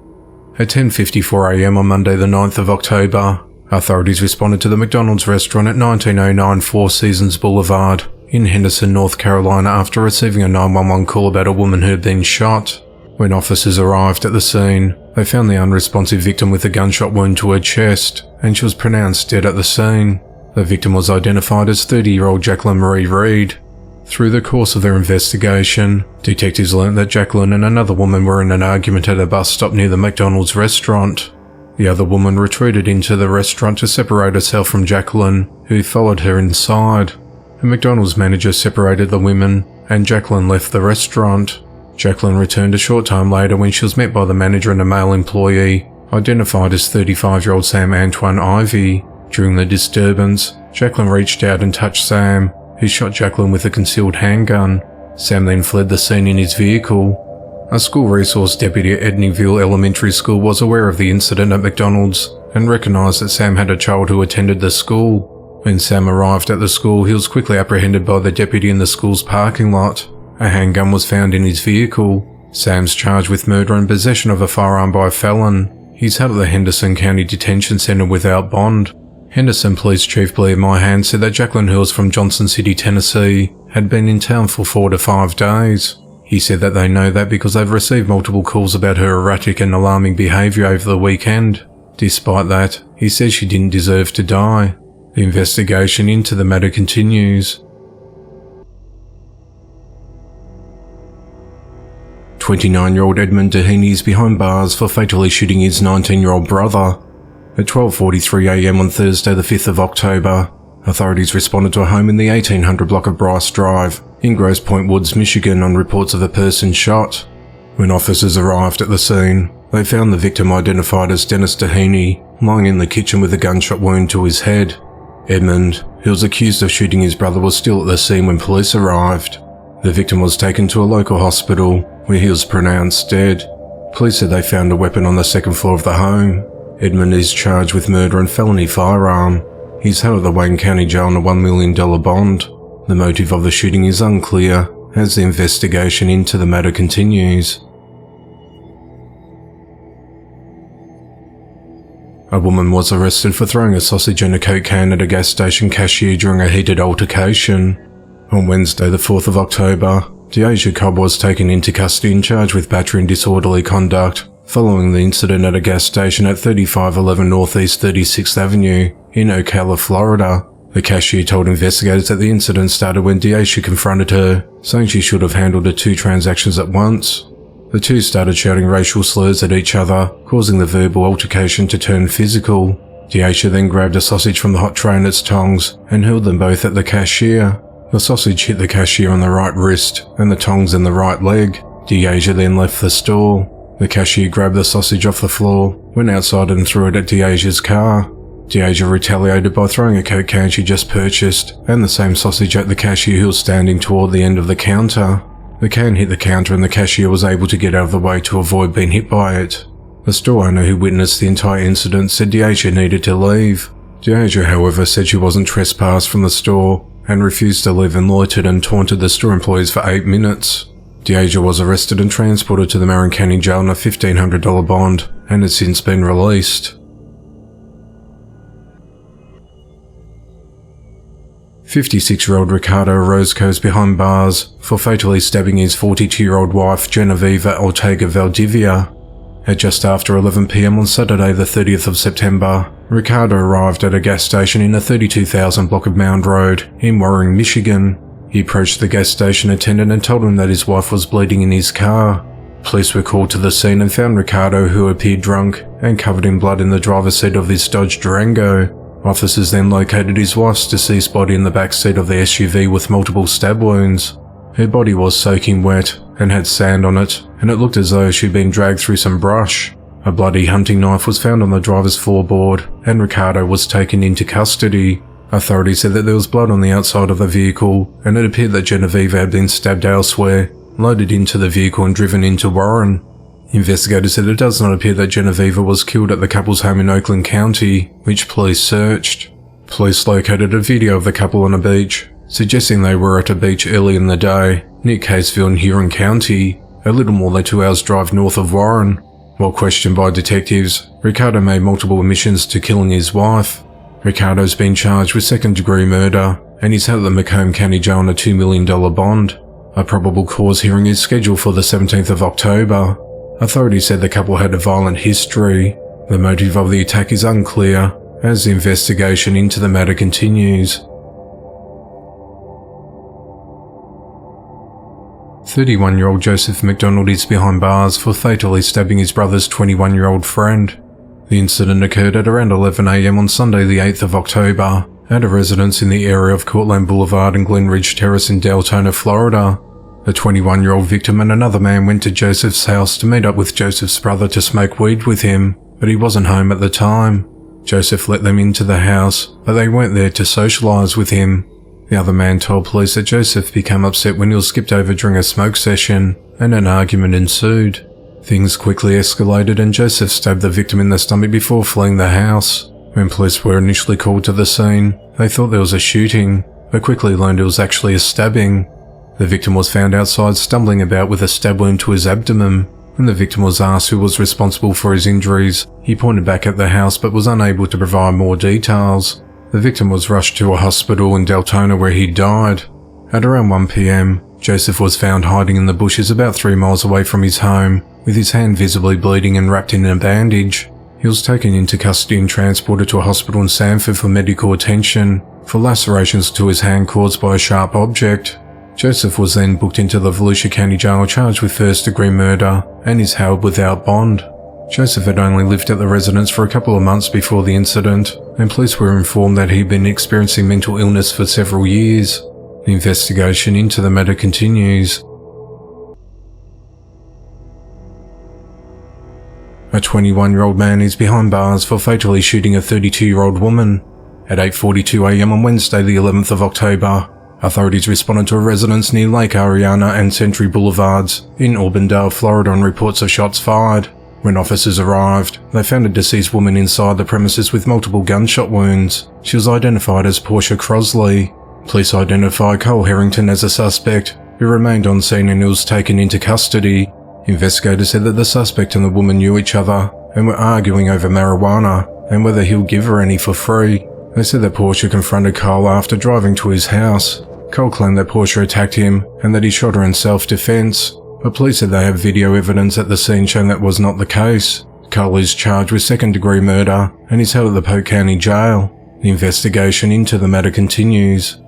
At 10:54 a.m. on Monday the 9th of October, authorities responded to the McDonald's restaurant at 1909 Four Seasons Boulevard in Henderson, North Carolina after receiving a 911 call about a woman who had been shot. When officers arrived at the scene, they found the unresponsive victim with a gunshot wound to her chest, and she was pronounced dead at the scene. The victim was identified as 30-year-old Jacqueline Marie Reed. Through the course of their investigation, detectives learned that Jacqueline and another woman were in an argument at a bus stop near the McDonald's restaurant. The other woman retreated into the restaurant to separate herself from Jacqueline, who followed her inside. A McDonald's manager separated the women, and Jacqueline left the restaurant. Jacqueline returned a short time later when she was met by the manager and a male employee, identified as 35-year-old Sam Antoine Ivy. During the disturbance, Jacqueline reached out and touched Sam, who shot Jacqueline with a concealed handgun. Sam then fled the scene in his vehicle. A school resource deputy at Edneyville Elementary School was aware of the incident at McDonald's and recognised that Sam had a child who attended the school. When Sam arrived at the school, he was quickly apprehended by the deputy in the school's parking lot. A handgun was found in his vehicle. Sam's charged with murder and possession of a firearm by a felon. He's held at the Henderson County Detention Center without bond. Henderson Police Chief Blair Myhan said that Jacqueline, who was from Johnson City, Tennessee, had been in town for 4 to 5 days. He said that they know that because they've received multiple calls about her erratic and alarming behaviour over the weekend. Despite that, he says she didn't deserve to die. The investigation into the matter continues. 29-year-old Edmund Dehaney is behind bars for fatally shooting his 19-year-old brother. At 12:43 a.m. on Thursday the 5th of October, authorities responded to a home in the 1800 block of Bryce Drive in Grosse Pointe Woods, Michigan on reports of a person shot. When officers arrived at the scene, they found the victim identified as Dennis Dehaney lying in the kitchen with a gunshot wound to his head. Edmund, who was accused of shooting his brother, was still at the scene when police arrived. The victim was taken to a local hospital, where he was pronounced dead. Police said they found a weapon on the second floor of the home. Edmund is charged with murder and felony firearm. He's held at the Wayne County Jail on a $1 million bond. The motive of the shooting is unclear, as the investigation into the matter continues. A woman was arrested for throwing a sausage and a Coke can at a gas station cashier during a heated altercation. On Wednesday, the 4th of October, Deasia Cobb was taken into custody and charged with battery and disorderly conduct following the incident at a gas station at 3511 Northeast 36th Avenue in Ocala, Florida. The cashier told investigators that the incident started when Deasia confronted her, saying she should have handled the two transactions at once. The two started shouting racial slurs at each other, causing the verbal altercation to turn physical. Deasia then grabbed a sausage from the hot tray in its tongs and hurled them both at the cashier. The sausage hit the cashier on the right wrist and the tongs in the right leg. Deasia then left the store. The cashier grabbed the sausage off the floor, went outside and threw it at Deasia's car. Deasia retaliated by throwing a Coke can she just purchased and the same sausage at the cashier who was standing toward the end of the counter. The can hit the counter and the cashier was able to get out of the way to avoid being hit by it. The store owner who witnessed the entire incident said Deasia needed to leave. Deasia, however, said she wasn't trespassed from the store and refused to leave and loitered and taunted the store employees for 8 minutes. Deasia was arrested and transported to the Marin County Jail on a $1,500 bond and has since been released. 56-year-old Ricardo Orozco is behind bars for fatally stabbing his 42-year-old wife Genoveva Ortega Valdivia. At just after 11 p.m. on Saturday the 30th of September, Ricardo arrived at a gas station in the 32,000 block of Mound Road in Warren, Michigan. He approached the gas station attendant and told him that his wife was bleeding in his car. Police were called to the scene and found Ricardo, who appeared drunk and covered in blood, in the driver's seat of his Dodge Durango. Officers then located his wife's deceased body in the back seat of the SUV with multiple stab wounds. Her body was soaking wet and had sand on it, and it looked as though she'd been dragged through some brush. A bloody hunting knife was found on the driver's floorboard, and Ricardo was taken into custody. Authorities said that there was blood on the outside of the vehicle, and it appeared that Genoveva had been stabbed elsewhere, loaded into the vehicle and driven into Warren. Investigators said it does not appear that Genoveva was killed at the couple's home in Oakland County, which police searched. Police located a video of the couple on a beach, suggesting they were at a beach early in the day, near Caseville in Huron County, a little more than 2 hours drive north of Warren. While questioned by detectives, Ricardo made multiple admissions to killing his wife. Ricardo's been charged with second-degree murder, and he's held at the Macomb County Jail on a $2 million bond. A probable cause hearing is scheduled for the 17th of October. Authorities said the couple had a violent history. The motive of the attack is unclear, as the investigation into the matter continues. 31-year-old Joseph McDonald is behind bars for fatally stabbing his brother's 21-year-old friend. The incident occurred at around 11 a.m. on Sunday the 8th of October at a residence in the area of Courtland Boulevard and Glen Ridge Terrace in Deltona, Florida. The 21-year-old victim and another man went to Joseph's house to meet up with Joseph's brother to smoke weed with him, but he wasn't home at the time. Joseph let them into the house, but they weren't there to socialise with him. The other man told police that Joseph became upset when he was skipped over during a smoke session, and an argument ensued. Things quickly escalated and Joseph stabbed the victim in the stomach before fleeing the house. When police were initially called to the scene, they thought there was a shooting, but quickly learned it was actually a stabbing. The victim was found outside stumbling about with a stab wound to his abdomen. When the victim was asked who was responsible for his injuries, he pointed back at the house but was unable to provide more details. The victim was rushed to a hospital in Deltona where he died. At around 1 p.m, Joseph was found hiding in the bushes about 3 miles away from his home, with his hand visibly bleeding and wrapped in a bandage. He was taken into custody and transported to a hospital in Sanford for medical attention for lacerations to his hand caused by a sharp object. Joseph was then booked into the Volusia County Jail charged with first-degree murder and is held without bond. Joseph had only lived at the residence for a couple of months before the incident, and police were informed that he'd been experiencing mental illness for several years. The investigation into the matter continues. A 21-year-old man is behind bars for fatally shooting a 32-year-old woman. At 8:42 a.m. on Wednesday the 11th of October, authorities responded to a residence near Lake Ariana and Century Boulevards in Auburndale, Florida on reports of shots fired. When officers arrived, they found a deceased woman inside the premises with multiple gunshot wounds. She was identified as Portia Crosley. Police identified Cole Harrington as a suspect, who remained on scene and was taken into custody. Investigators said that the suspect and the woman knew each other and were arguing over marijuana and whether he'll give her any for free. They said that Portia confronted Cole after driving to his house. Cole claimed that Portia attacked him and that he shot her in self-defense, but police said they have video evidence at the scene showing that was not the case. Cole is charged with second-degree murder and is held at the Polk County Jail. The investigation into the matter continues.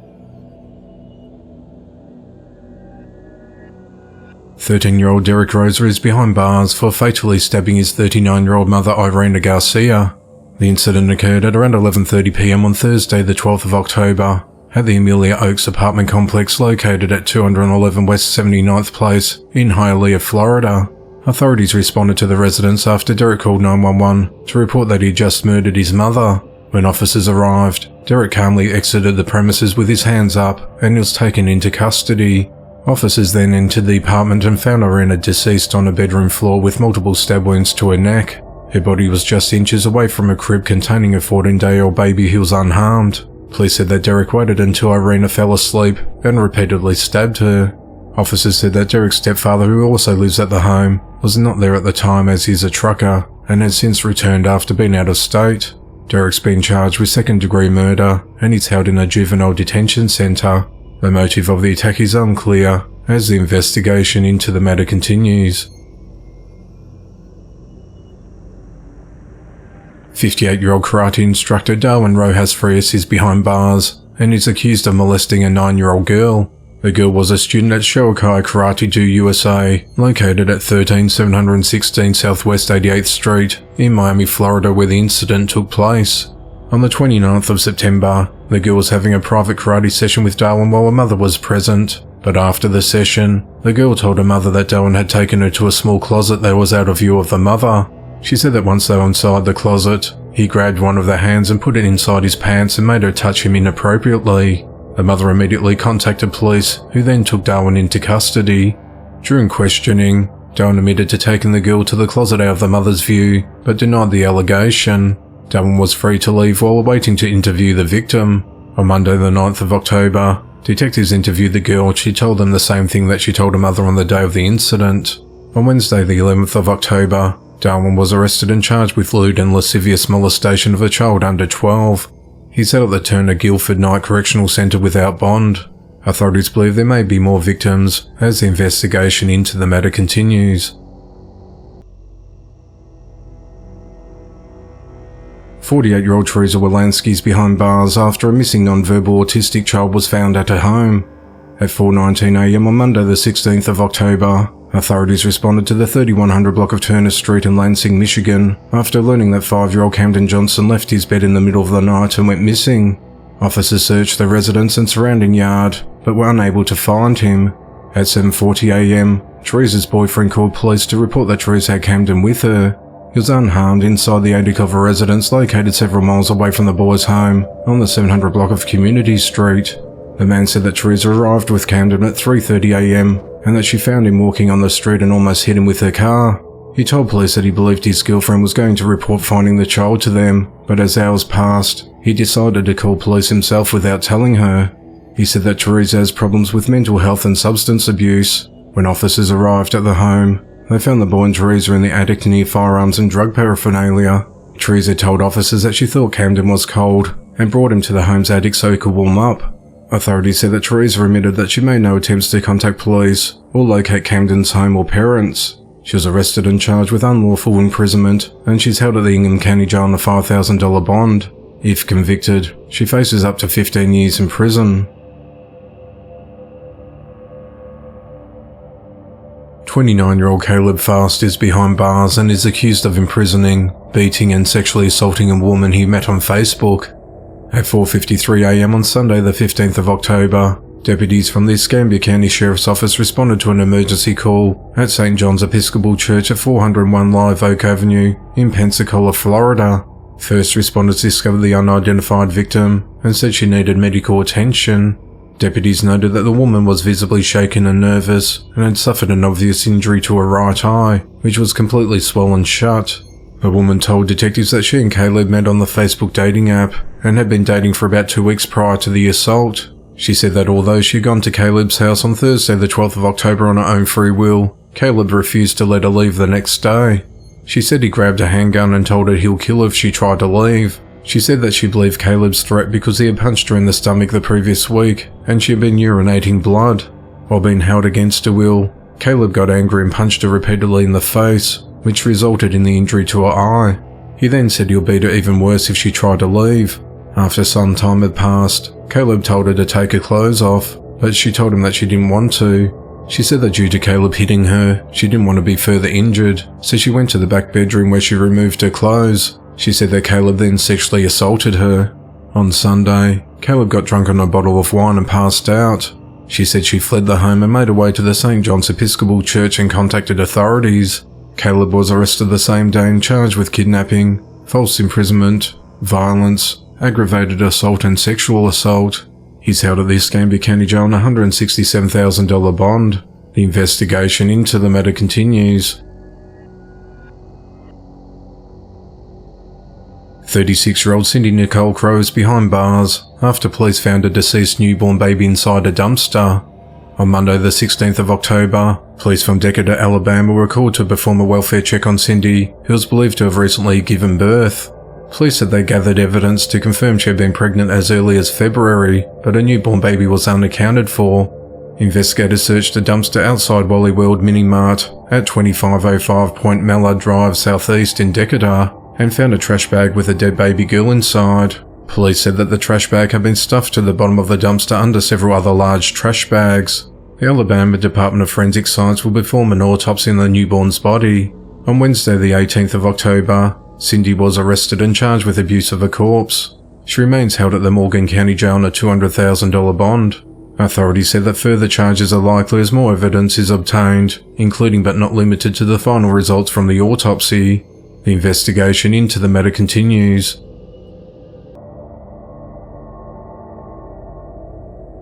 13-year-old Derek Rosa is behind bars for fatally stabbing his 39-year-old mother Irena Garcia. The incident occurred at around 11:30 p.m. on Thursday the 12th of October at the Amelia Oaks apartment complex located at 211 West 79th Place in Hialeah, Florida. Authorities responded to the residence after Derek called 911 to report that he had just murdered his mother. When officers arrived, Derek calmly exited the premises with his hands up and was taken into custody. Officers then entered the apartment and found Irena deceased on a bedroom floor with multiple stab wounds to her neck. Her body was just inches away from a crib containing a 14-day-old baby who was unharmed. Police said that Derek waited until Irena fell asleep and repeatedly stabbed her. Officers said that Derek's stepfather, who also lives at the home, was not there at the time as he's a trucker and has since returned after being out of state. Derek's been charged with second-degree murder and he's held in a juvenile detention centre. The motive of the attack is unclear as the investigation into the matter continues. 58-year-old karate instructor Darwin Rojas Frias is behind bars and is accused of molesting a 9-year-old girl. The girl was a student at Shokai Karate Do USA, located at 13716 Southwest 88th Street in Miami, Florida, where the incident took place. On the 29th of September, the girl was having a private karate session with Darwin while her mother was present, but after the session, the girl told her mother that Darwin had taken her to a small closet that was out of view of the mother. She said that once they were inside the closet, he grabbed one of their hands and put it inside his pants and made her touch him inappropriately. The mother immediately contacted police, who then took Darwin into custody. During questioning, Darwin admitted to taking the girl to the closet out of the mother's view, but denied the allegation. Darwin was free to leave while waiting to interview the victim. On Monday the 9th of October, detectives interviewed the girl and she told them the same thing that she told her mother on the day of the incident. On Wednesday the 11th of October, Darwin was arrested and charged with lewd and lascivious molestation of a child under 12. He's held at the Turner Guilford Night Correctional Centre without bond. Authorities believe there may be more victims as the investigation into the matter continues. 48-year-old Teresa Wolanski is behind bars after a missing non-verbal autistic child was found at her home. At 4:19 a.m. on Monday the 16th of October, authorities responded to the 3100 block of Turner Street in Lansing, Michigan, after learning that 5-year-old Camden Johnson left his bed in the middle of the night and went missing. Officers searched the residence and surrounding yard, but were unable to find him. At 7:40 a.m, Teresa's boyfriend called police to report that Teresa had Camden with her. He was unharmed inside the attic of a residence located several miles away from the boy's home on the 700 block of Community Street. The man said that Teresa arrived with Camden at 3:30 a.m. and that she found him walking on the street and almost hit him with her car. He told police that he believed his girlfriend was going to report finding the child to them, but as hours passed, he decided to call police himself without telling her. He said that Teresa has problems with mental health and substance abuse. When officers arrived at the home, they found the boy and Teresa in the attic near firearms and drug paraphernalia. Teresa told officers that she thought Camden was cold and brought him to the home's attic so he could warm up. Authorities said that Teresa admitted that she made no attempts to contact police or locate Camden's home or parents. She was arrested and charged with unlawful imprisonment, and she's held at the Ingham County Jail on a $5,000 bond. If convicted, she faces up to 15 years in prison. 29-year-old Caleb Fast is behind bars and is accused of imprisoning, beating and sexually assaulting a woman he met on Facebook. At 4:53 a.m. on Sunday the 15th of October, deputies from the Escambia County Sheriff's Office responded to an emergency call at St. John's Episcopal Church at 401 Live Oak Avenue in Pensacola, Florida. First responders discovered the unidentified victim and said she needed medical attention. Deputies noted that the woman was visibly shaken and nervous and had suffered an obvious injury to her right eye, which was completely swollen shut. The woman told detectives that she and Caleb met on the Facebook dating app and had been dating for about 2 weeks prior to the assault. She said that although she had gone to Caleb's house on Thursday the 12th of October on her own free will, Caleb refused to let her leave the next day. She said he grabbed a handgun and told her he'll kill her if she tried to leave. She said that she believed Caleb's threat because he had punched her in the stomach the previous week and she had been urinating blood. While being held against her will, Caleb got angry and punched her repeatedly in the face, which resulted in the injury to her eye. He then said he'll beat her even worse if she tried to leave. After some time had passed, Caleb told her to take her clothes off, but she told him that she didn't want to. She said that due to Caleb hitting her, she didn't want to be further injured, so she went to the back bedroom where she removed her clothes. She said that Caleb then sexually assaulted her. On Sunday, Caleb got drunk on a bottle of wine and passed out. She said she fled the home and made her way to the St. John's Episcopal Church and contacted authorities. Caleb was arrested the same day and charged with kidnapping, false imprisonment, violence, aggravated assault and sexual assault. He's held at the Escambia County Jail on a $167,000 bond. The investigation into the matter continues. 36-year-old Cindy Nicole Crowe is behind bars after police found a deceased newborn baby inside a dumpster. On Monday the 16th of October, police from Decatur, Alabama were called to perform a welfare check on Cindy, who was believed to have recently given birth. Police said they gathered evidence to confirm she had been pregnant as early as February, but a newborn baby was unaccounted for. Investigators searched the dumpster outside Wally World Mini Mart at 2505 Point Mallard Drive Southeast in Decatur and found a trash bag with a dead baby girl inside. Police said that the trash bag had been stuffed to the bottom of the dumpster under several other large trash bags. The Alabama Department of Forensic Science will perform an autopsy on the newborn's body. On Wednesday the 18th of October, Cindy was arrested and charged with abuse of a corpse. She remains held at the Morgan County Jail on a $200,000 bond. Authorities said that further charges are likely as more evidence is obtained, including but not limited to the final results from the autopsy. The investigation into the matter continues.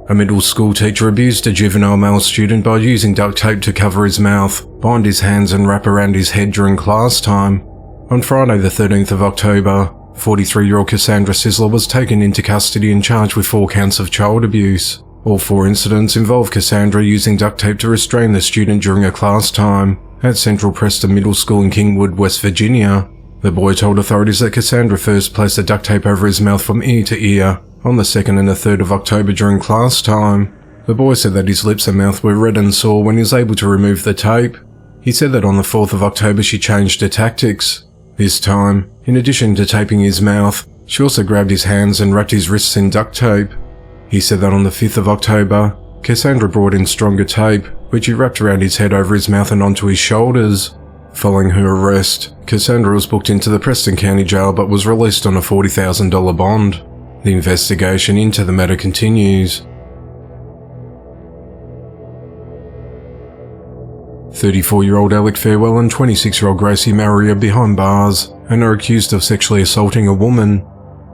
A middle school teacher abused a juvenile male student by using duct tape to cover his mouth, bind his hands and wrap around his head during class time. On Friday the 13th of October, 43-year-old Cassandra Sisler was taken into custody and charged with 4 counts of child abuse. All 4 incidents involved Cassandra using duct tape to restrain the student during a class time at Central Preston Middle School in Kingwood, West Virginia. The boy told authorities that Cassandra first placed the duct tape over his mouth from ear to ear on the 2nd and the 3rd of October during class time. The boy said that his lips and mouth were red and sore when he was able to remove the tape. He said that on the 4th of October she changed her tactics. This time, in addition to taping his mouth, she also grabbed his hands and wrapped his wrists in duct tape. He said that on the 5th of October, Cassandra brought in stronger tape, which he wrapped around his head over his mouth and onto his shoulders. Following her arrest, Cassandra was booked into the Preston County Jail but was released on a $40,000 bond. The investigation into the matter continues. 34-year-old Alec Fairwell and 26-year-old Gracie Murray are behind bars and are accused of sexually assaulting a woman.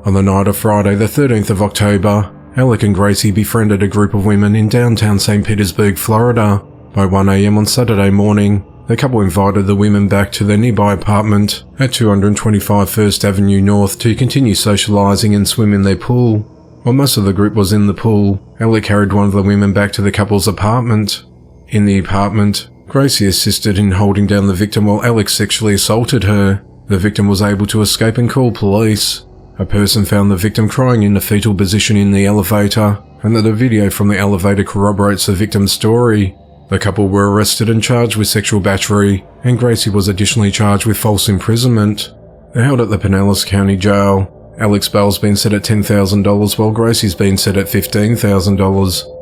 On the night of Friday the 13th of October, Alec and Gracie befriended a group of women in downtown St. Petersburg, Florida. By 1 a.m. on Saturday morning, the couple invited the women back to their nearby apartment at 225 First Avenue North to continue socializing and swim in their pool. While most of the group was in the pool, Alec carried one of the women back to the couple's apartment. In the apartment, Gracie assisted in holding down the victim while Alec sexually assaulted her. The victim was able to escape and call police. A person found the victim crying in a fetal position in the elevator, and that a video from the elevator corroborates the victim's story. The couple were arrested and charged with sexual battery, and Gracie was additionally charged with false imprisonment. They're held at the Pinellas County Jail. Alec's bail's been set at $10,000 while Gracie's been set at $15,000.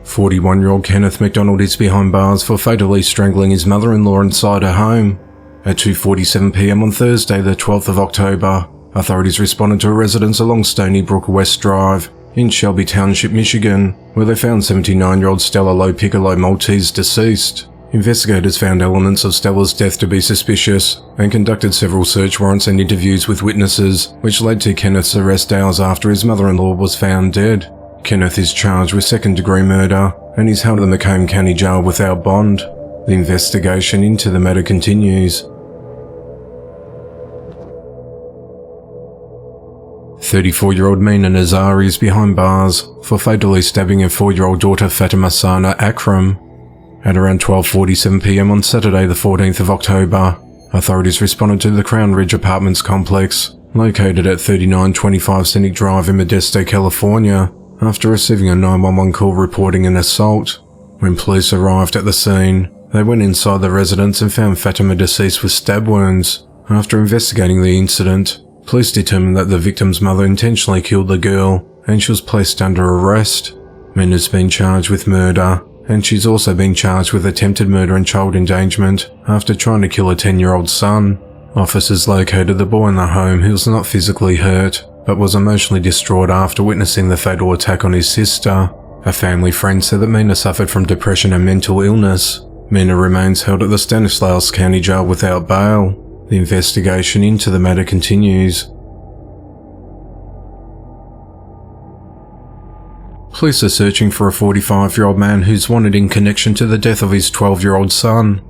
41-year-old Kenneth McDonald is behind bars for fatally strangling his mother-in-law inside her home. At 2:47 p.m. on Thursday the 12th of October, authorities responded to a residence along Stony Brook West Drive in Shelby Township, Michigan, where they found 79-year-old Stella Lo Piccolo Maltese deceased. Investigators found elements of Stella's death to be suspicious and conducted several search warrants and interviews with witnesses, which led to Kenneth's arrest hours after his mother-in-law was found dead. Kenneth is charged with second-degree murder and is held in the Macomb County Jail without bond. The investigation into the matter continues. 34-year-old Mina Nazari is behind bars for fatally stabbing her 4-year-old daughter Fatima Sana Akram. At around 12:47 p.m. on Saturday the 14th of October, authorities responded to the Crown Ridge Apartments complex, located at 3925 Scenic Drive in Modesto, California, after receiving a 911 call reporting an assault. When police arrived at the scene, they went inside the residence and found Fatima deceased with stab wounds. After investigating the incident, police determined that the victim's mother intentionally killed the girl, and she was placed under arrest. Mina's been charged with murder, and she's also been charged with attempted murder and child endangerment after trying to kill a 10-year-old son. Officers located the boy in the home who was not physically hurt, but was emotionally distraught after witnessing the fatal attack on his sister. A family friend said that Mina suffered from depression and mental illness. Mina remains held at the Stanislaus County Jail without bail. The investigation into the matter continues. Police are searching for a 45-year-old man who's wanted in connection to the death of his 12-year-old son.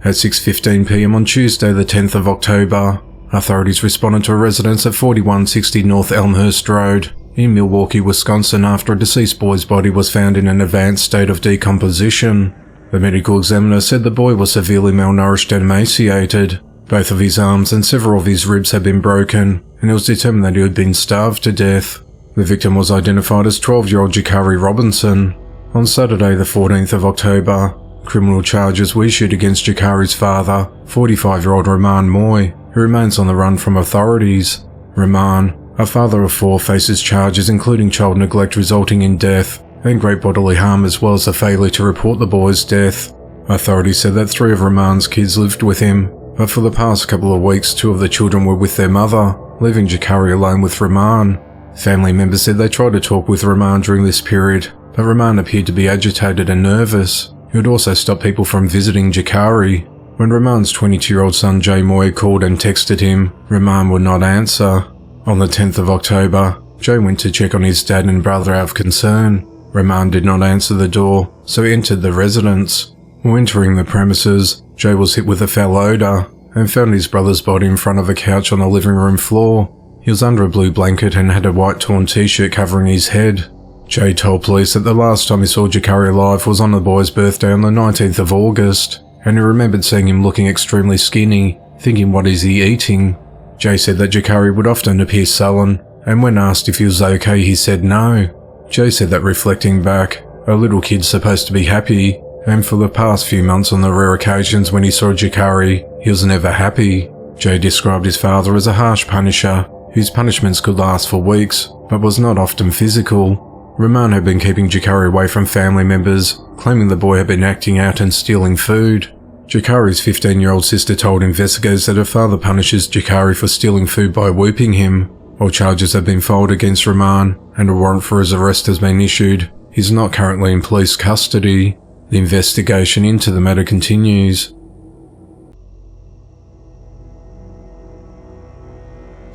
At 6:15 p.m. on Tuesday the 10th of October, authorities responded to a residence at 4160 North Elmhurst Road in Milwaukee, Wisconsin after a deceased boy's body was found in an advanced state of decomposition. The medical examiner said the boy was severely malnourished and emaciated. Both of his arms and several of his ribs had been broken, and it was determined that he had been starved to death. The victim was identified as 12-year-old Jakari Robinson. On Saturday the 14th of October, criminal charges were issued against Jakari's father, 45-year-old Rahman Moy, who remains on the run from authorities. Rahman, a father of 4, faces charges including child neglect resulting in death and great bodily harm, as well as the failure to report the boy's death. Authorities said that 3 of Rahman's kids lived with him, but for the past couple of weeks 2 of the children were with their mother, leaving Jakari alone with Rahman. Family members said they tried to talk with Rahman during this period, but Rahman appeared to be agitated and nervous. He would also stop people from visiting Jakari. When Rahman's 22-year-old son Jay Moy called and texted him, Rahman would not answer. On the 10th of October, Jay went to check on his dad and brother out of concern. Rahman did not answer the door, so he entered the residence. While entering the premises, Jay was hit with a foul odour and found his brother's body in front of a couch on the living room floor. He was under a blue blanket and had a white torn t-shirt covering his head. Jay told police that the last time he saw Jakari alive was on the boy's birthday on the 19th of August, and he remembered seeing him looking extremely skinny, thinking, what is he eating? Jay said that Jakari would often appear sullen, and when asked if he was okay he said no. Jay said that reflecting back, a little kid's supposed to be happy, and for the past few months on the rare occasions when he saw Jakari, he was never happy. Jay described his father as a harsh punisher, whose punishments could last for weeks, but was not often physical. Rahman had been keeping Jakari away from family members, claiming the boy had been acting out and stealing food. Jakari's 15-year-old sister told investigators that her father punishes Jakari for stealing food by whooping him. While charges have been filed against Rahman and a warrant for his arrest has been issued, he is not currently in police custody. The investigation into the matter continues.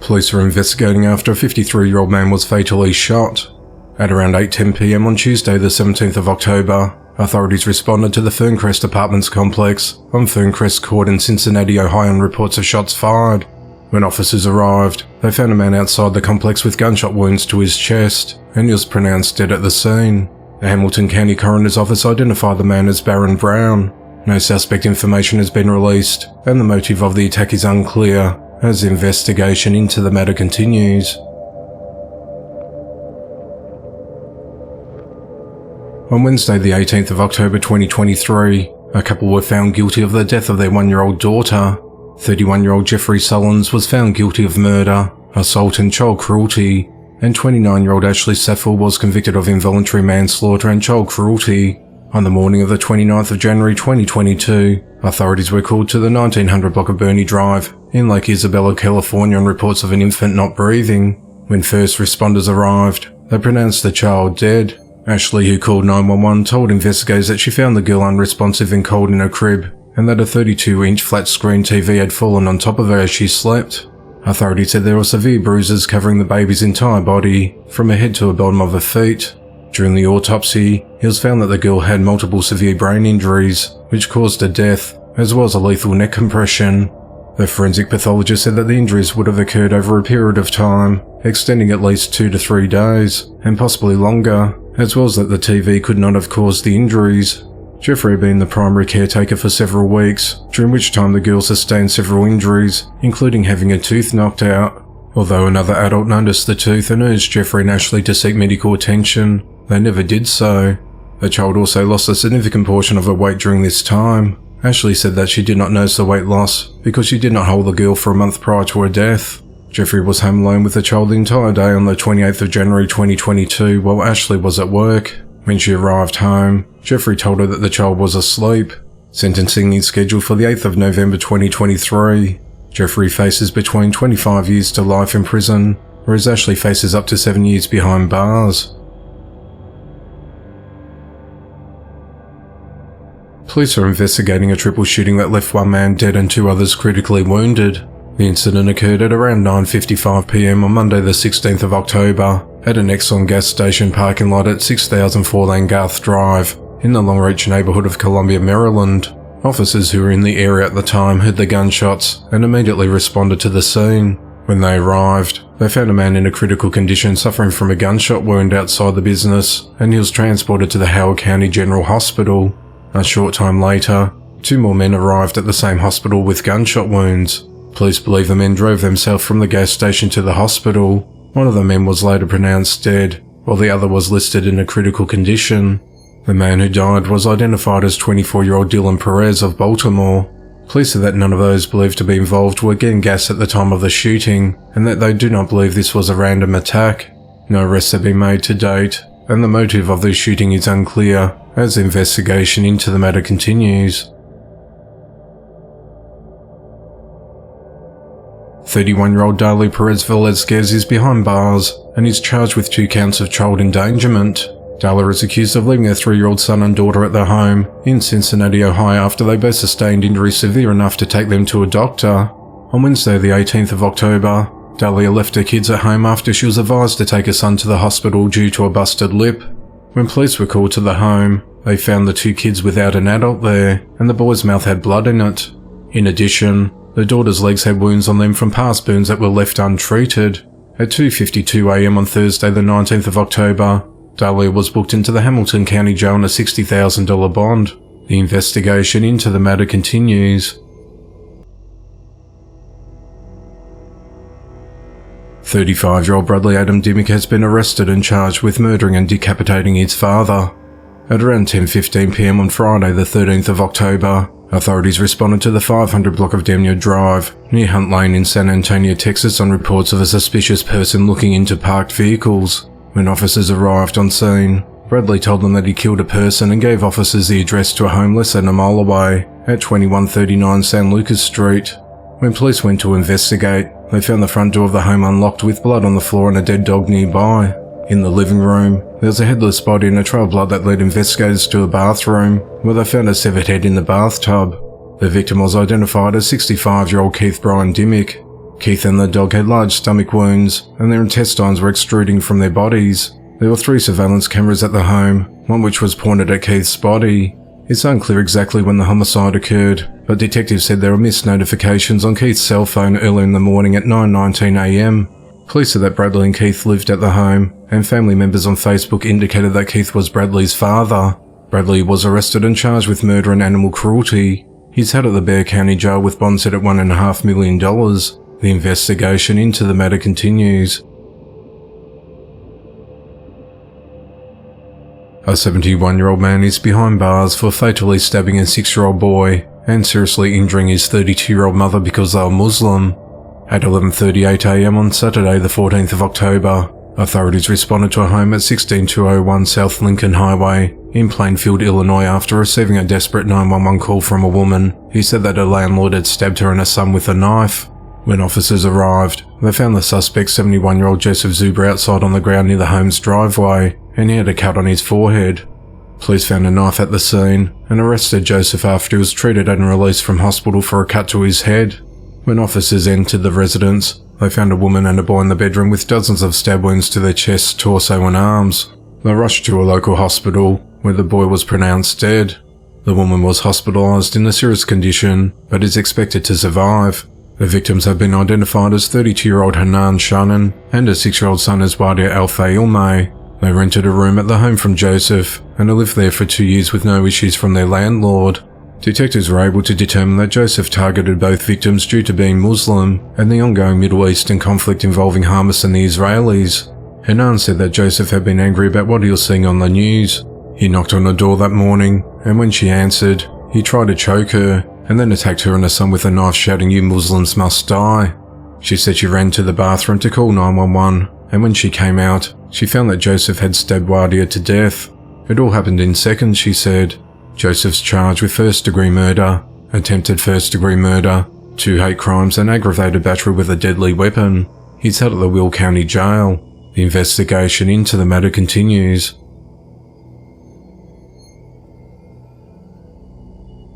Police are investigating after a 53-year-old man was fatally shot. At around 8:10 p.m. on Tuesday the 17th of October, authorities responded to the Ferncrest Apartments complex on Ferncrest Court in Cincinnati, Ohio on reports of shots fired. When officers arrived, they found a man outside the complex with gunshot wounds to his chest, and he was pronounced dead at the scene. The Hamilton County Coroner's Office identified the man as Baron Brown. No suspect information has been released, and the motive of the attack is unclear, as the investigation into the matter continues. On Wednesday the 18th of October 2023, a couple were found guilty of the death of their 1-year-old daughter. 31-year-old Jeffrey Sullins was found guilty of murder, assault and child cruelty, and 29-year-old Ashley Saffel was convicted of involuntary manslaughter and child cruelty. On the morning of the 29th of January 2022, authorities were called to the 1900 block of Bernie Drive in Lake Isabella, California on reports of an infant not breathing. When first responders arrived, they pronounced the child dead. Ashley, who called 911, told investigators that she found the girl unresponsive and cold in her crib, and that a 32-inch flat-screen TV had fallen on top of her as she slept. Authorities said there were severe bruises covering the baby's entire body, from her head to the bottom of her feet. During the autopsy, it was found that the girl had multiple severe brain injuries, which caused her death, as well as a lethal neck compression. The forensic pathologist said that the injuries would have occurred over a period of time, extending at least 2 to 3 days, and possibly longer, as well as that the TV could not have caused the injuries. Jeffrey had been the primary caretaker for several weeks, during which time the girl sustained several injuries, including having a tooth knocked out. Although another adult noticed the tooth and urged Jeffrey and Ashley to seek medical attention, they never did so. The child also lost a significant portion of her weight during this time. Ashley said that she did not notice the weight loss because she did not hold the girl for a month prior to her death. Jeffrey was home alone with the child the entire day on the 28th of January 2022 while Ashley was at work. When she arrived home, Jeffrey told her that the child was asleep. Sentencing is scheduled for the 8th of November 2023. Jeffrey faces between 25 years to life in prison, whereas Ashley faces up to 7 years behind bars. Police are investigating a triple shooting that left one man dead and 2 others critically wounded. The incident occurred at around 9:55 p.m. on Monday the 16th of October at an Exxon gas station parking lot at 6004 Lane Garth Drive in the Longreach neighborhood of Columbia, Maryland. Officers who were in the area at the time heard the gunshots and immediately responded to the scene. When they arrived, they found a man in a critical condition suffering from a gunshot wound outside the business, and he was transported to the Howard County General Hospital. A short time later, 2 more men arrived at the same hospital with gunshot wounds. Police believe the men drove themselves from the gas station to the hospital. One of the men was later pronounced dead, while the other was listed in a critical condition. The man who died was identified as 24-year-old Dylan Perez of Baltimore. Police said that none of those believed to be involved were getting gas at the time of the shooting, and that they do not believe this was a random attack. No arrests have been made to date, and the motive of the shooting is unclear, as the investigation into the matter continues. 31-year-old Darlie Perez Velezquez is behind bars and is charged with 2 counts of child endangerment. Darla is accused of leaving her 3-year-old son and daughter at their home in Cincinnati, Ohio after they both sustained injuries severe enough to take them to a doctor. On Wednesday the 18th of October, Darlia left her kids at home after she was advised to take her son to the hospital due to a busted lip. When police were called to the home, they found the 2 kids without an adult there, and the boy's mouth had blood in it. In addition, the daughter's legs had wounds on them from past burns that were left untreated. At 2:52 a.m. on Thursday the 19th of October, Darlia was booked into the Hamilton County Jail on a $60,000 bond. The investigation into the matter continues. 35-year-old Bradley Adam Dimmick has been arrested and charged with murdering and decapitating his father. At around 10:15 p.m. on Friday the 13th of October, authorities responded to the 500 block of Demnia Drive, near Hunt Lane in San Antonio, Texas on reports of a suspicious person looking into parked vehicles. When officers arrived on scene, Bradley told them that he killed a person and gave officers the address to a home less than a mile away at 2139 San Lucas Street. When police went to investigate, they found the front door of the home unlocked with blood on the floor and a dead dog nearby. In the living room, there was a headless body and a trail of blood that led investigators to a bathroom, where they found a severed head in the bathtub. The victim was identified as 65-year-old Keith Brian Dimmick. Keith and the dog had large stomach wounds, and their intestines were extruding from their bodies. There were 3 surveillance cameras at the home, one which was pointed at Keith's body. It's unclear exactly when the homicide occurred, but detectives said there were missed notifications on Keith's cell phone early in the morning at 9:19 a.m. Police said that Bradley and Keith lived at the home, and family members on Facebook indicated that Keith was Bradley's father. Bradley was arrested and charged with murder and animal cruelty. He's held at the Bexar County Jail with bond set at $1.5 million. The investigation into the matter continues. A 71-year-old man is behind bars for fatally stabbing a 6-year-old boy and seriously injuring his 32-year-old mother because they were Muslim. At 11:38 a.m. on Saturday the 14th of October, authorities responded to a home at 16201 South Lincoln Highway in Plainfield, Illinois after receiving a desperate 911 call from a woman who said that her landlord had stabbed her and her son with a knife. When officers arrived, they found the suspect 71-year-old Joseph Zuber outside on the ground near the home's driveway, and he had a cut on his forehead. Police found a knife at the scene and arrested Joseph after he was treated and released from hospital for a cut to his head. When officers entered the residence, they found a woman and a boy in the bedroom with dozens of stab wounds to their chests, torso and arms. They rushed to a local hospital, where the boy was pronounced dead. The woman was hospitalised in a serious condition, but is expected to survive. The victims have been identified as 32-year-old Hanan Shannon and a 6-year-old son as Wadia Alfa-Ilme. They rented a room at the home from Joseph, and lived there for 2 years with no issues from their landlord. Detectives were able to determine that Joseph targeted both victims due to being Muslim and the ongoing Middle Eastern conflict involving Hamas and the Israelis. Hanan said that Joseph had been angry about what he was seeing on the news. He knocked on her door that morning, and when she answered, he tried to choke her, and then attacked her and her son with a knife, shouting, "You Muslims must die." She said she ran to the bathroom to call 911, and when she came out, she found that Joseph had stabbed Wadia to death. It all happened in seconds, she said. Joseph's charged with first-degree murder, attempted first-degree murder, 2 hate crimes and aggravated battery with a deadly weapon. He's held at the Will County Jail. The investigation into the matter continues.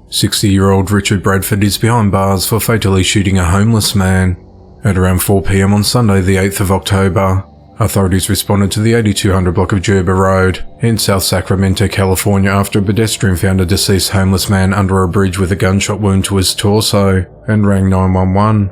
60-year-old Richard Bradford is behind bars for fatally shooting a homeless man. At around 4 p.m. on Sunday the 8th of October, authorities responded to the 8200 block of Gerber Road in South Sacramento, California after a pedestrian found a deceased homeless man under a bridge with a gunshot wound to his torso and rang 911.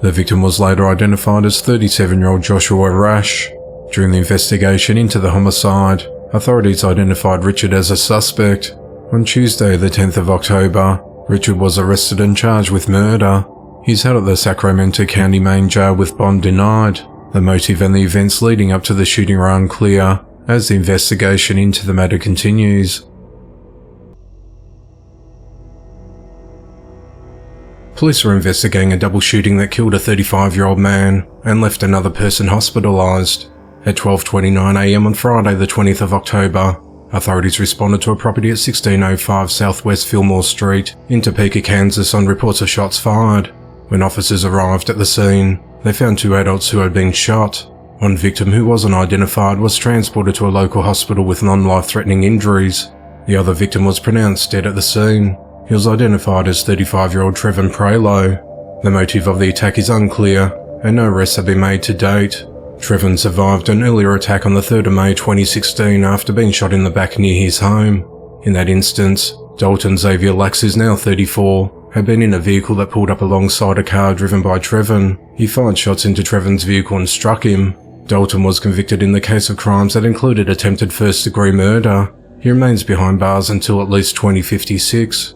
The victim was later identified as 37-year-old Joshua Rash. During the investigation into the homicide, authorities identified Richard as a suspect. On Tuesday, the 10th of October, Richard was arrested and charged with murder. He's held at the Sacramento County Main Jail with bond denied. The motive and the events leading up to the shooting are unclear, as the investigation into the matter continues. Police are investigating a double shooting that killed a 35-year-old man and left another person hospitalised. At 12:29 a.m. on Friday the 20th of October, authorities responded to a property at 1605 Southwest Fillmore Street in Topeka, Kansas on reports of shots fired. When officers arrived at the scene, they found 2 adults who had been shot. One victim, who wasn't identified, was transported to a local hospital with non-life-threatening injuries. The other victim was pronounced dead at the scene. He was identified as 35-year-old Trevin Pralo. The motive of the attack is unclear, and no arrests have been made to date. Trevin survived an earlier attack on the 3rd of May 2016 after being shot in the back near his home. In that instance, Dalton Xavier Lax, who's now 34, had been in a vehicle that pulled up alongside a car driven by Trevin. He fired shots into Trevin's vehicle and struck him. Dalton was convicted in the case of crimes that included attempted first-degree murder. He remains behind bars until at least 2056.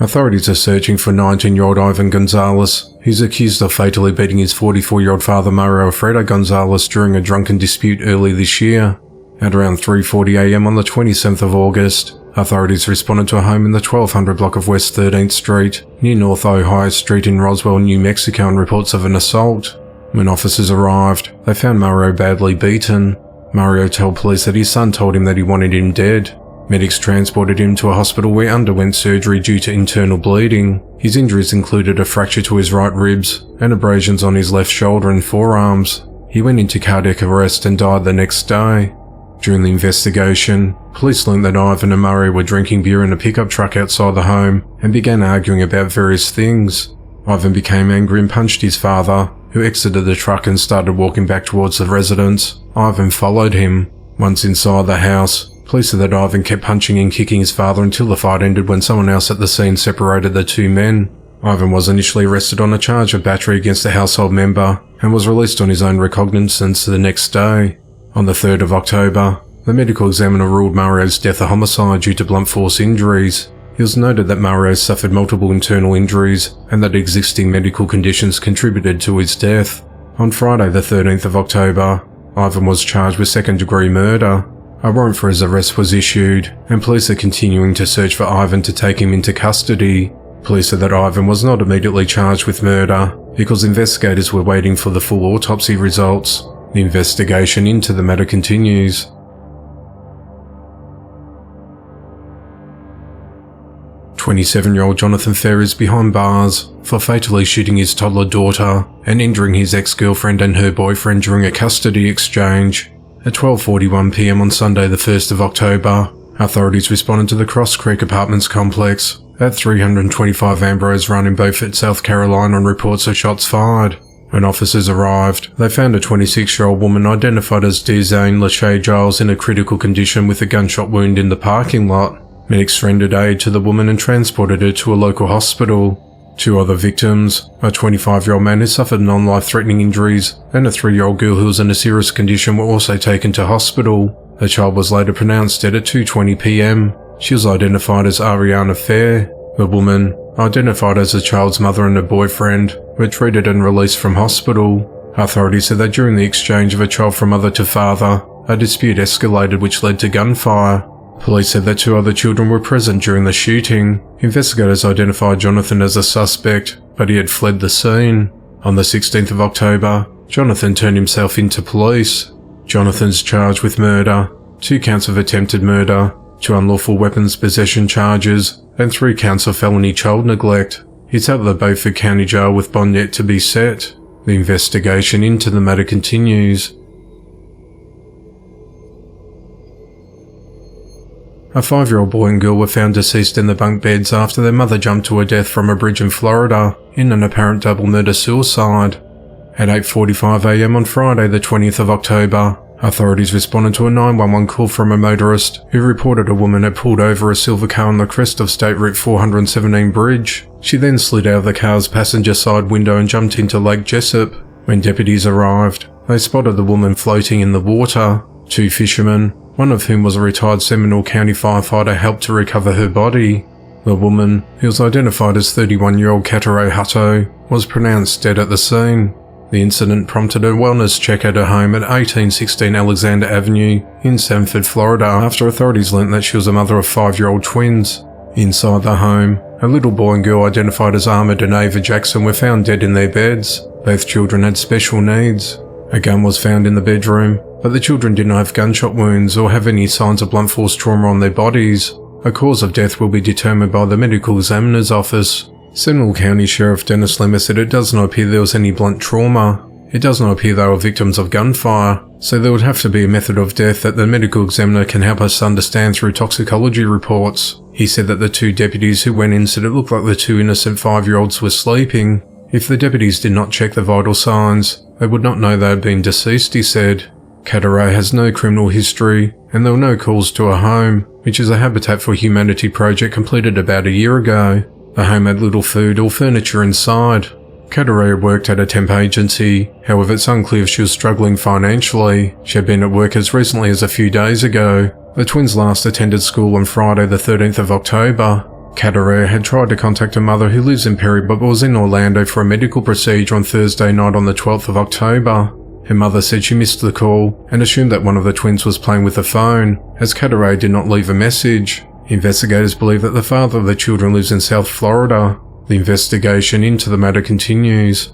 Authorities are searching for 19-year-old Ivan Gonzalez. He's accused of fatally beating his 44-year-old father Mario Alfredo Gonzalez during a drunken dispute early this year. At around 3:40 a.m. on the 27th of August, authorities responded to a home in the 1200 block of West 13th Street, near North Ohio Street in Roswell, New Mexico, on reports of an assault. When officers arrived, they found Mario badly beaten. Mario told police that his son told him that he wanted him dead. Medics transported him to a hospital where he underwent surgery due to internal bleeding. His injuries included a fracture to his right ribs and abrasions on his left shoulder and forearms. He went into cardiac arrest and died the next day. During the investigation, police learned that Ivan and Mario were drinking beer in a pickup truck outside the home and began arguing about various things. Ivan became angry and punched his father, who exited the truck and started walking back towards the residence. Ivan followed him. Once inside the house, police said that Ivan kept punching and kicking his father until the fight ended when someone else at the scene separated the 2 men. Ivan was initially arrested on a charge of battery against a household member and was released on his own recognizance the next day. On the 3rd of October, the medical examiner ruled Mario's death a homicide due to blunt force injuries. It was noted that Mario suffered multiple internal injuries and that existing medical conditions contributed to his death. On Friday the 13th of October, Ivan was charged with second-degree murder. A warrant for his arrest was issued, and police are continuing to search for Ivan to take him into custody. Police said that Ivan was not immediately charged with murder because investigators were waiting for the full autopsy results. The investigation into the matter continues. 27-year-old Jonathan Fair is behind bars for fatally shooting his toddler daughter and injuring his ex-girlfriend and her boyfriend during a custody exchange. At 12:41 p.m. on Sunday the 1st of October, authorities responded to the Cross Creek Apartments complex at 325 Ambrose Run in Beaufort, South Carolina on reports of shots fired. When officers arrived, they found a 26-year-old woman identified as Dezane Lachey Giles in a critical condition with a gunshot wound in the parking lot. Medics rendered aid to the woman and transported her to a local hospital. Two other victims, a 25-year-old man who suffered non-life-threatening injuries and a 3-year-old girl who was in a serious condition, were also taken to hospital. The child was later pronounced dead at 2:20 p.m. She was identified as Ariana Fair. The woman, identified as the child's mother and her boyfriend, were treated and released from hospital. Authorities said that during the exchange of a child from mother to father, a dispute escalated which led to gunfire. Police said that 2 other children were present during the shooting. Investigators identified Jonathan as a suspect, but he had fled the scene. On the 16th of October, Jonathan turned himself in to police. Jonathan's charged with murder, 2 counts of attempted murder, 2 unlawful weapons possession charges, and 3 counts of felony child neglect. He's out of the Beaufort County Jail with bond yet to be set. The investigation into the matter continues. A 5-year-old boy and girl were found deceased in the bunk beds after their mother jumped to her death from a bridge in Florida in an apparent double murder-suicide. At 8:45 a.m. on Friday the 20th of October, authorities responded to a 911 call from a motorist who reported a woman had pulled over a silver car on the crest of State Route 417 bridge. She then slid out of the car's passenger side window and jumped into Lake Jessup. When deputies arrived, they spotted the woman floating in the water. 2 fishermen, one of whom was a retired Seminole County firefighter, helped to recover her body. The woman, who was identified as 31-year-old Katare Hutto, was pronounced dead at the scene. The incident prompted a wellness check at her home at 1816 Alexander Avenue in Sanford, Florida, after authorities learnt that she was a mother of 5-year-old twins. Inside the home, a little boy and girl identified as Ahmed and Ava Jackson were found dead in their beds. Both children had special needs. A gun was found in the bedroom, but the children did not have gunshot wounds or have any signs of blunt force trauma on their bodies. A cause of death will be determined by the medical examiner's office. Seminole County Sheriff Dennis Lemmer said it does not appear there was any blunt trauma. It does not appear they were victims of gunfire, so there would have to be a method of death that the medical examiner can help us understand through toxicology reports. He said that the 2 deputies who went in said it looked like the 2 innocent 5-year-olds were sleeping. If the deputies did not check the vital signs, they would not know they had been deceased, he said. Katare has no criminal history, and there were no calls to her home, which is a Habitat for Humanity project completed about a year ago. The home had little food or furniture inside. Katare worked at a temp agency, however it's unclear if she was struggling financially. She had been at work as recently as a few days ago. The twins last attended school on Friday the 13th of October. Katare had tried to contact her mother who lives in Perry but was in Orlando for a medical procedure on Thursday night on the 12th of October. Her mother said she missed the call and assumed that one of the twins was playing with the phone, as Katare did not leave a message. Investigators believe that the father of the children lives in South Florida. The investigation into the matter continues.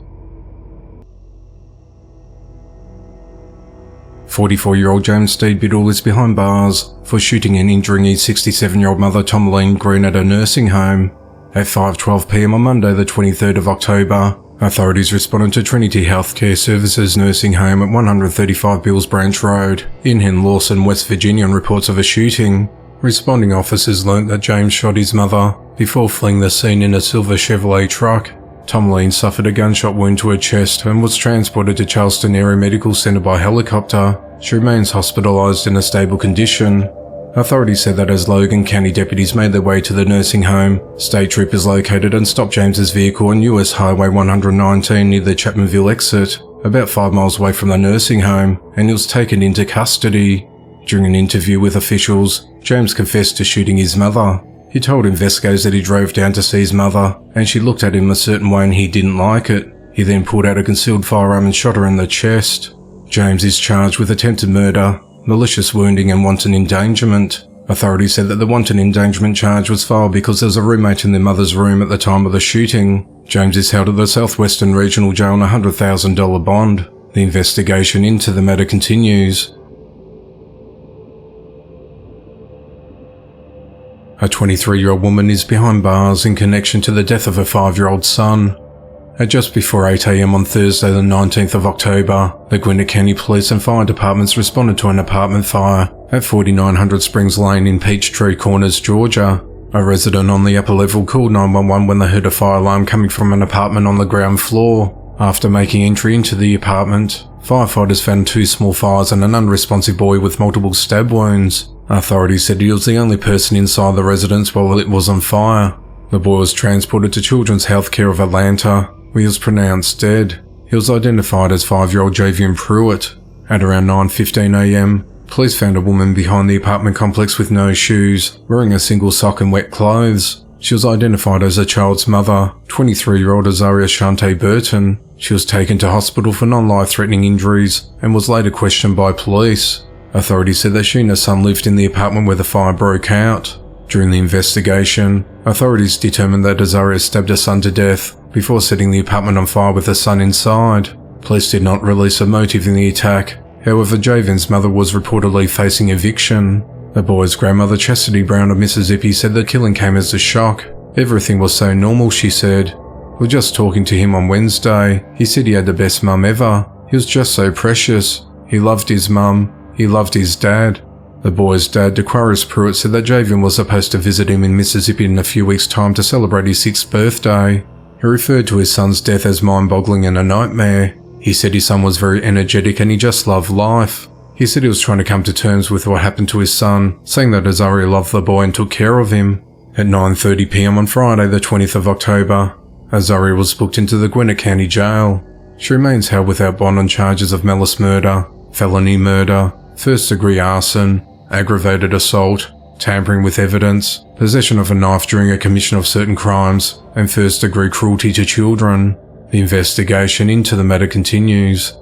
44-year-old James Steed Biddle is behind bars for shooting and injuring his 67-year-old mother Tomaline Green at a nursing home. At 5:12 p.m. on Monday the 23rd of October, authorities responded to Trinity Healthcare Services nursing home at 135 Bills Branch Road in Lawson, West Virginia on reports of a shooting. Responding officers learnt that James shot his mother before fleeing the scene in a silver Chevrolet truck. Tomaline suffered a gunshot wound to her chest and was transported to Charleston Area Medical Center by helicopter. She remains hospitalized in a stable condition. Authorities said that as Logan County deputies made their way to the nursing home, state troopers located and stopped James's vehicle on US Highway 119 near the Chapmanville exit, about 5 miles away from the nursing home, and he was taken into custody. During an interview with officials, James confessed to shooting his mother. He told investigators that he drove down to see his mother, and she looked at him a certain way and he didn't like it. He then pulled out a concealed firearm and shot her in the chest. James is charged with attempted murder, malicious wounding and wanton endangerment. Authorities said that the wanton endangerment charge was filed because there was a roommate in their mother's room at the time of the shooting. James is held at the Southwestern Regional Jail on a $100,000 bond. The investigation into the matter continues. A 23-year-old woman is behind bars in connection to the death of her 5-year-old son. At just before 8 a.m. on Thursday the 19th of October, the Gwinnett County Police and Fire Departments responded to an apartment fire at 4900 Springs Lane in Peachtree Corners, Georgia. A resident on the upper level called 911 when they heard a fire alarm coming from an apartment on the ground floor. After making entry into the apartment, firefighters found 2 small fires and an unresponsive boy with multiple stab wounds. Authorities said he was the only person inside the residence while it was on fire. The boy was transported to Children's Healthcare of Atlanta, where he was pronounced dead. He was identified as 5-year-old Javian Pruitt. At around 9:15 a.m, police found a woman behind the apartment complex with no shoes, wearing a single sock and wet clothes. She was identified as the child's mother, 23-year-old Azaria Shante Burton. She was taken to hospital for non-life-threatening injuries and was later questioned by police. Authorities said that she and her son lived in the apartment where the fire broke out. During the investigation, authorities determined that Azaria stabbed her son to death before setting the apartment on fire with her son inside. Police did not release a motive in the attack. However, Javian's mother was reportedly facing eviction. The boy's grandmother, Chastity Brown of Mississippi, said the killing came as a shock. Everything was so normal, she said. We're just talking to him on Wednesday. He said he had the best mum ever. He was just so precious. He loved his mum. He loved his dad. The boy's dad, DeQuaris Pruitt, said that Javian was supposed to visit him in Mississippi in a few weeks' time to celebrate his 6th birthday. He referred to his son's death as mind-boggling and a nightmare. He said his son was very energetic and he just loved life. He said he was trying to come to terms with what happened to his son, saying that Azaria loved the boy and took care of him. At 9:30 p.m. on Friday the 20th of October, Azaria was booked into the Gwinnett County Jail. She remains held without bond on charges of malice murder, felony murder, first-degree arson, aggravated assault, tampering with evidence, possession of a knife during a commission of certain crimes, and first-degree cruelty to children. The investigation into the matter continues.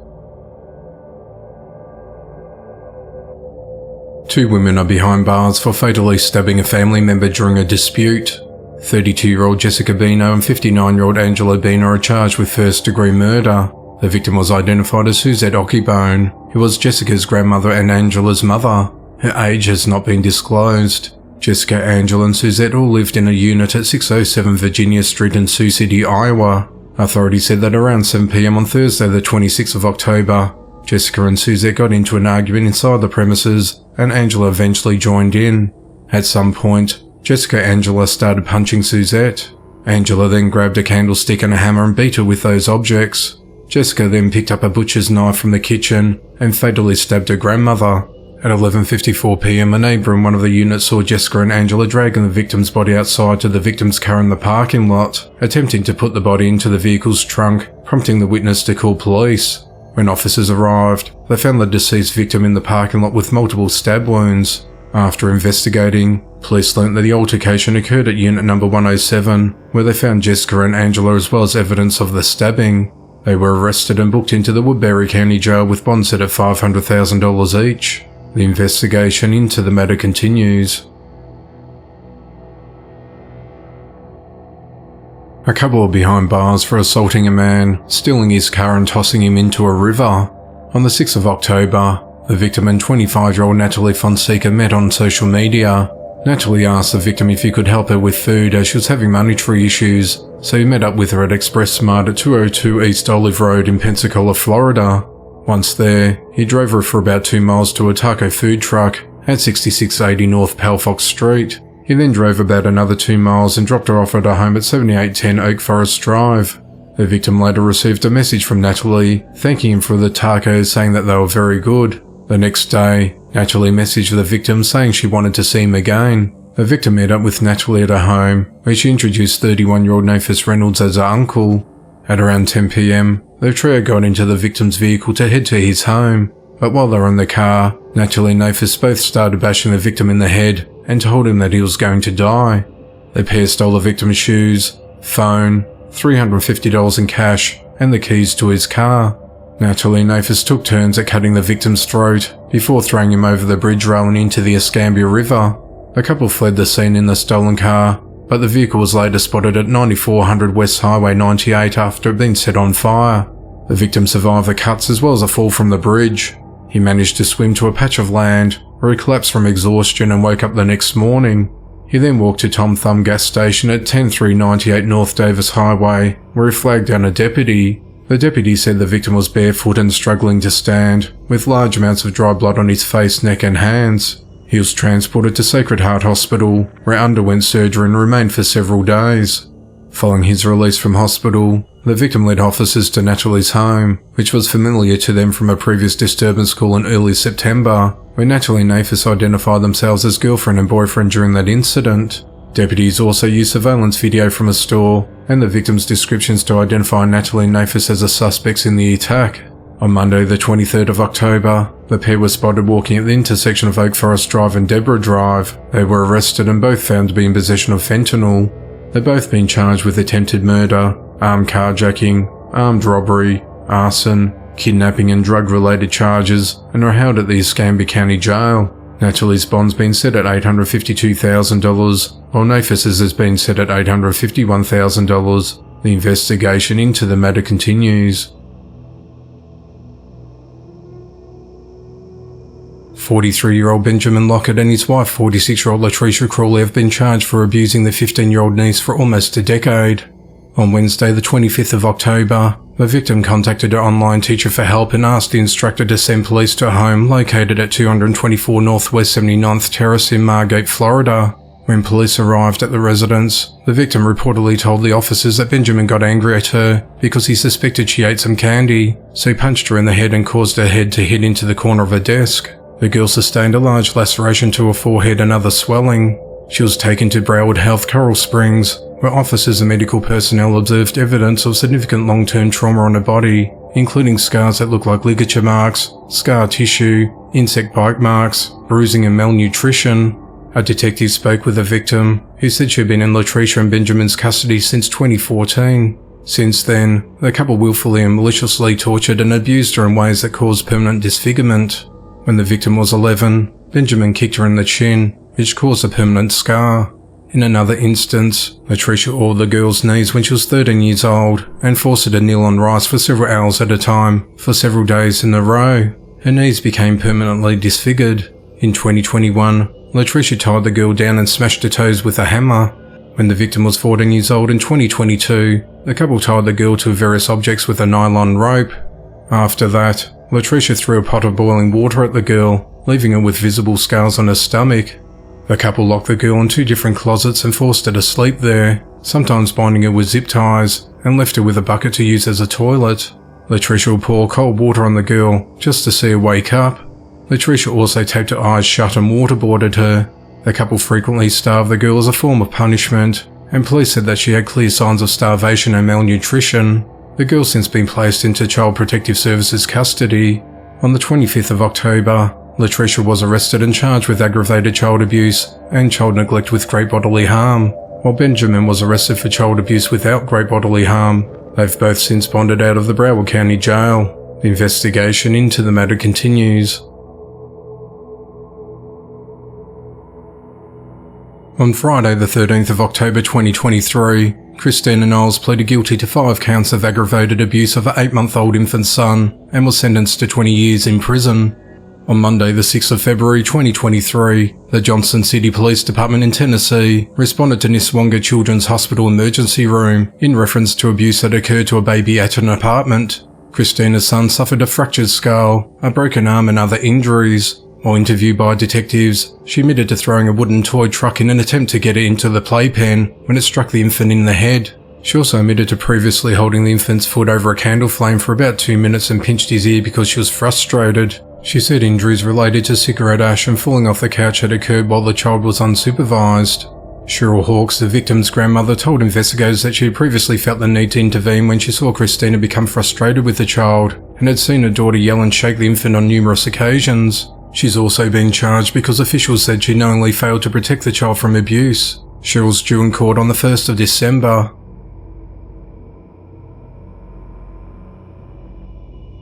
2 women are behind bars for fatally stabbing a family member during a dispute. 32-year-old Jessica Bino and 59-year-old Angela Bino are charged with first-degree murder. The victim was identified as Suzette Ockibone, who was Jessica's grandmother and Angela's mother. Her age has not been disclosed. Jessica, Angela and Suzette all lived in a unit at 607 Virginia Street in Sioux City, Iowa. Authorities said that around 7 p.m. on Thursday the 26th of October, Jessica and Suzette got into an argument inside the premises and Angela eventually joined in. At some point, Jessica and Angela started punching Suzette. Angela then grabbed a candlestick and a hammer and beat her with those objects. Jessica then picked up a butcher's knife from the kitchen and fatally stabbed her grandmother. At 11:54 p.m, a neighbour in one of the units saw Jessica and Angela dragging the victim's body outside to the victim's car in the parking lot, attempting to put the body into the vehicle's trunk, prompting the witness to call police. When officers arrived, they found the deceased victim in the parking lot with multiple stab wounds. After investigating, police learnt that the altercation occurred at unit number 107, where they found Jessica and Angela as well as evidence of the stabbing. They were arrested and booked into the Woodbury County Jail with bond set at $500,000 each. The investigation into the matter continues. A couple are behind bars for assaulting a man, stealing his car and tossing him into a river. On the 6th of October, the victim and 25-year-old Natalie Fonseca met on social media. Natalie asked the victim if he could help her with food as she was having monetary issues, so he met up with her at Express Smart at 202 East Olive Road in Pensacola, Florida. Once there, he drove her for about 2 miles to a taco food truck at 6680 North Palafox Street. He then drove about another 2 miles and dropped her off at her home at 7810 Oak Forest Drive. The victim later received a message from Natalie, thanking him for the tacos, saying that they were very good. The next day, Natalie messaged the victim saying she wanted to see him again. The victim met up with Natalie at her home, where she introduced 31-year-old Nafis Reynolds as her uncle. At around 10 p.m, the trio got into the victim's vehicle to head to his home, but while they were in the car, Natalie and Nafis both started bashing the victim in the head and told him that he was going to die. The pair stole the victim's shoes, phone, $350 in cash, and the keys to his car. Natalie and Nafis took turns at cutting the victim's throat before throwing him over the bridge rail and into the Escambia River. The couple fled the scene in the stolen car, but the vehicle was later spotted at 9400 West Highway 98 after it had been set on fire. The victim survived the cuts as well as a fall from the bridge. He managed to swim to a patch of land where he collapsed from exhaustion and woke up the next morning. He then walked to Tom Thumb gas station at 10398 North Davis Highway, where he flagged down a deputy. The deputy said the victim was barefoot and struggling to stand, with large amounts of dry blood on his face, neck and hands. He was transported to Sacred Heart Hospital, where he underwent surgery and remained for several days. Following his release from hospital, the victim led officers to Natalie's home, which was familiar to them from a previous disturbance call in early September, where Natalie and Nafis identified themselves as girlfriend and boyfriend during that incident. Deputies also used surveillance video from a store and the victim's descriptions to identify Natalie and Nafis as the suspects in the attack. On Monday the 23rd of October, the pair were spotted walking at the intersection of Oak Forest Drive and Deborah Drive. They were arrested and both found to be in possession of fentanyl. They've both been charged with attempted murder, armed carjacking, armed robbery, arson, kidnapping and drug-related charges, and are held at the Escambia County Jail. Natalie's bond's been set at $852,000, while Nafis's has been set at $851,000. The investigation into the matter continues. 43-year-old Benjamin Lockett and his wife, 46-year-old Latricia Crawley, have been charged for abusing their 15-year-old niece for almost a decade. On Wednesday the 25th of October, the victim contacted her online teacher for help and asked the instructor to send police to a home located at 224 Northwest 79th Terrace in Margate, Florida. When police arrived at the residence, the victim reportedly told the officers that Benjamin got angry at her because he suspected she ate some candy, so he punched her in the head and caused her head to hit into the corner of a desk. The girl sustained a large laceration to her forehead and other swelling. She was taken to Broward Health Coral Springs, where officers and medical personnel observed evidence of significant long-term trauma on her body, including scars that look like ligature marks, scar tissue, insect bite marks, bruising and malnutrition. A detective spoke with the victim, who said she had been in Latricia and Benjamin's custody since 2014. Since then, the couple willfully and maliciously tortured and abused her in ways that caused permanent disfigurement. When the victim was 11, Benjamin kicked her in the chin, which caused a permanent scar. In another instance, Latricia awed the girl's knees when she was 13 years old and forced her to kneel on rice for several hours at a time for several days in a row. Her knees became permanently disfigured. In 2021, Latricia tied the girl down and smashed her toes with a hammer. When the victim was 14 years old in 2022, the couple tied the girl to various objects with a nylon rope. After that, Latricia threw a pot of boiling water at the girl, leaving her with visible scars on her stomach. The couple locked the girl in 2 different closets and forced her to sleep there, sometimes binding her with zip ties, and left her with a bucket to use as a toilet. Latricia would pour cold water on the girl, just to see her wake up. Latricia also taped her eyes shut and waterboarded her. The couple frequently starved the girl as a form of punishment, and police said that she had clear signs of starvation and malnutrition. The girl's since been placed into Child Protective Services custody. On the 25th of October, Latricia was arrested and charged with aggravated child abuse and child neglect with great bodily harm, while Benjamin was arrested for child abuse without great bodily harm. They've both since bonded out of the Broward County Jail. The investigation into the matter continues. On Friday the 13th of October 2023, Christina Knowles pleaded guilty to 5 counts of aggravated abuse of her 8-month-old infant son and was sentenced to 20 years in prison. On Monday the 6th of February 2023, the Johnson City Police Department in Tennessee responded to Niswonger Children's Hospital emergency room in reference to abuse that occurred to a baby at an apartment. Christina's son suffered a fractured skull, a broken arm and other injuries. While interviewed by detectives, she admitted to throwing a wooden toy truck in an attempt to get it into the playpen when it struck the infant in the head. She also admitted to previously holding the infant's foot over a candle flame for about 2 minutes and pinched his ear because she was frustrated. She said injuries related to cigarette ash and falling off the couch had occurred while the child was unsupervised. Cheryl Hawkes, the victim's grandmother, told investigators that she had previously felt the need to intervene when she saw Christina become frustrated with the child and had seen her daughter yell and shake the infant on numerous occasions. She's also been charged because officials said she knowingly failed to protect the child from abuse. Cheryl's due in court on the 1st of December.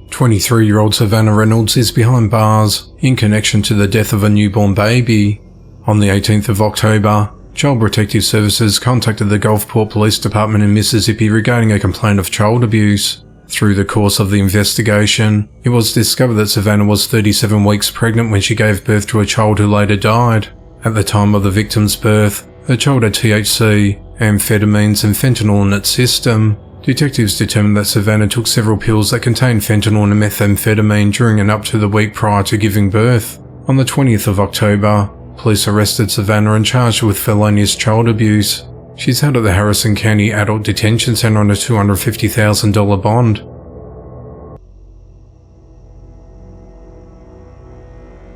23-year-old Savannah Reynolds is behind bars in connection to the death of a newborn baby. On the 18th of October, Child Protective Services contacted the Gulfport Police Department in Mississippi regarding a complaint of child abuse. Through the course of the investigation, it was discovered that Savannah was 37 weeks pregnant when she gave birth to a child who later died. At the time of the victim's birth, The child had THC, amphetamines and fentanyl in its system. Detectives determined that Savannah took several pills that contained fentanyl and methamphetamine during and up to the week prior to giving birth. On the 20th of October, police arrested Savannah and charged her with felonious child abuse. She's held at the Harrison County Adult Detention Center on a $250,000 bond.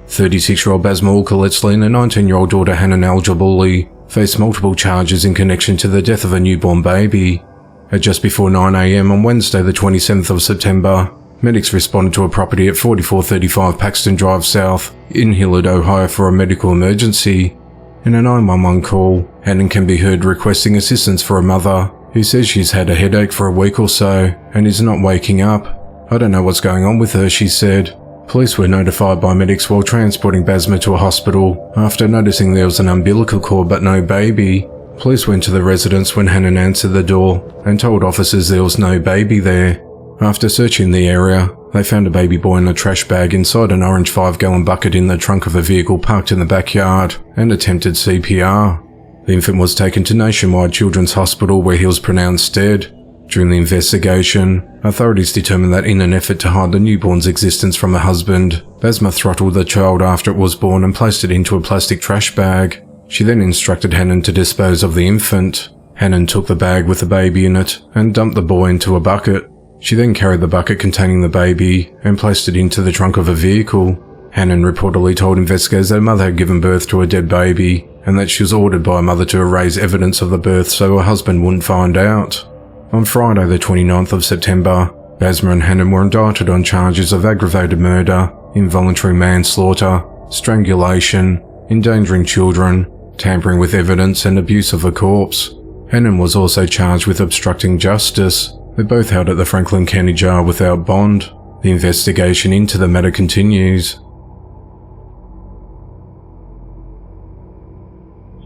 "36-year-old Basma Ulkaletsli and a 19-year-old daughter Hanan Al-Jabuli faced multiple charges in connection to the death of a newborn baby. At just before 9 a.m. on Wednesday the 27th of September, medics responded to a property at 4435 Paxton Drive South in Hillard, Ohio for a medical emergency. In a 911 call, Hanan can be heard requesting assistance for a mother who says she's had a headache for a week or so and is not waking up. "I don't know what's going on with her," she said. Police were notified by medics while transporting Basma to a hospital after noticing there was an umbilical cord but no baby. Police went to the residence when Hanan answered the door and told officers there was no baby there. After searching the area, they found a baby boy in a trash bag inside an orange 5-gallon bucket in the trunk of a vehicle parked in the backyard and attempted CPR. The infant was taken to Nationwide Children's Hospital where he was pronounced dead. During the investigation, authorities determined that in an effort to hide the newborn's existence from her husband, Basma throttled the child after it was born and placed it into a plastic trash bag. She then instructed Hanan to dispose of the infant. Hanan took the bag with the baby in it and dumped the boy into a bucket. She then carried the bucket containing the baby and placed it into the trunk of a vehicle. Hanan reportedly told investigators that her mother had given birth to a dead baby and that she was ordered by her mother to erase evidence of the birth so her husband wouldn't find out. On Friday the 29th of September, Basma and Hanan were indicted on charges of aggravated murder, involuntary manslaughter, strangulation, endangering children, tampering with evidence and abuse of a corpse. Hanan was also charged with obstructing justice. They're both held at the Franklin County Jail without bond. The investigation into the matter continues.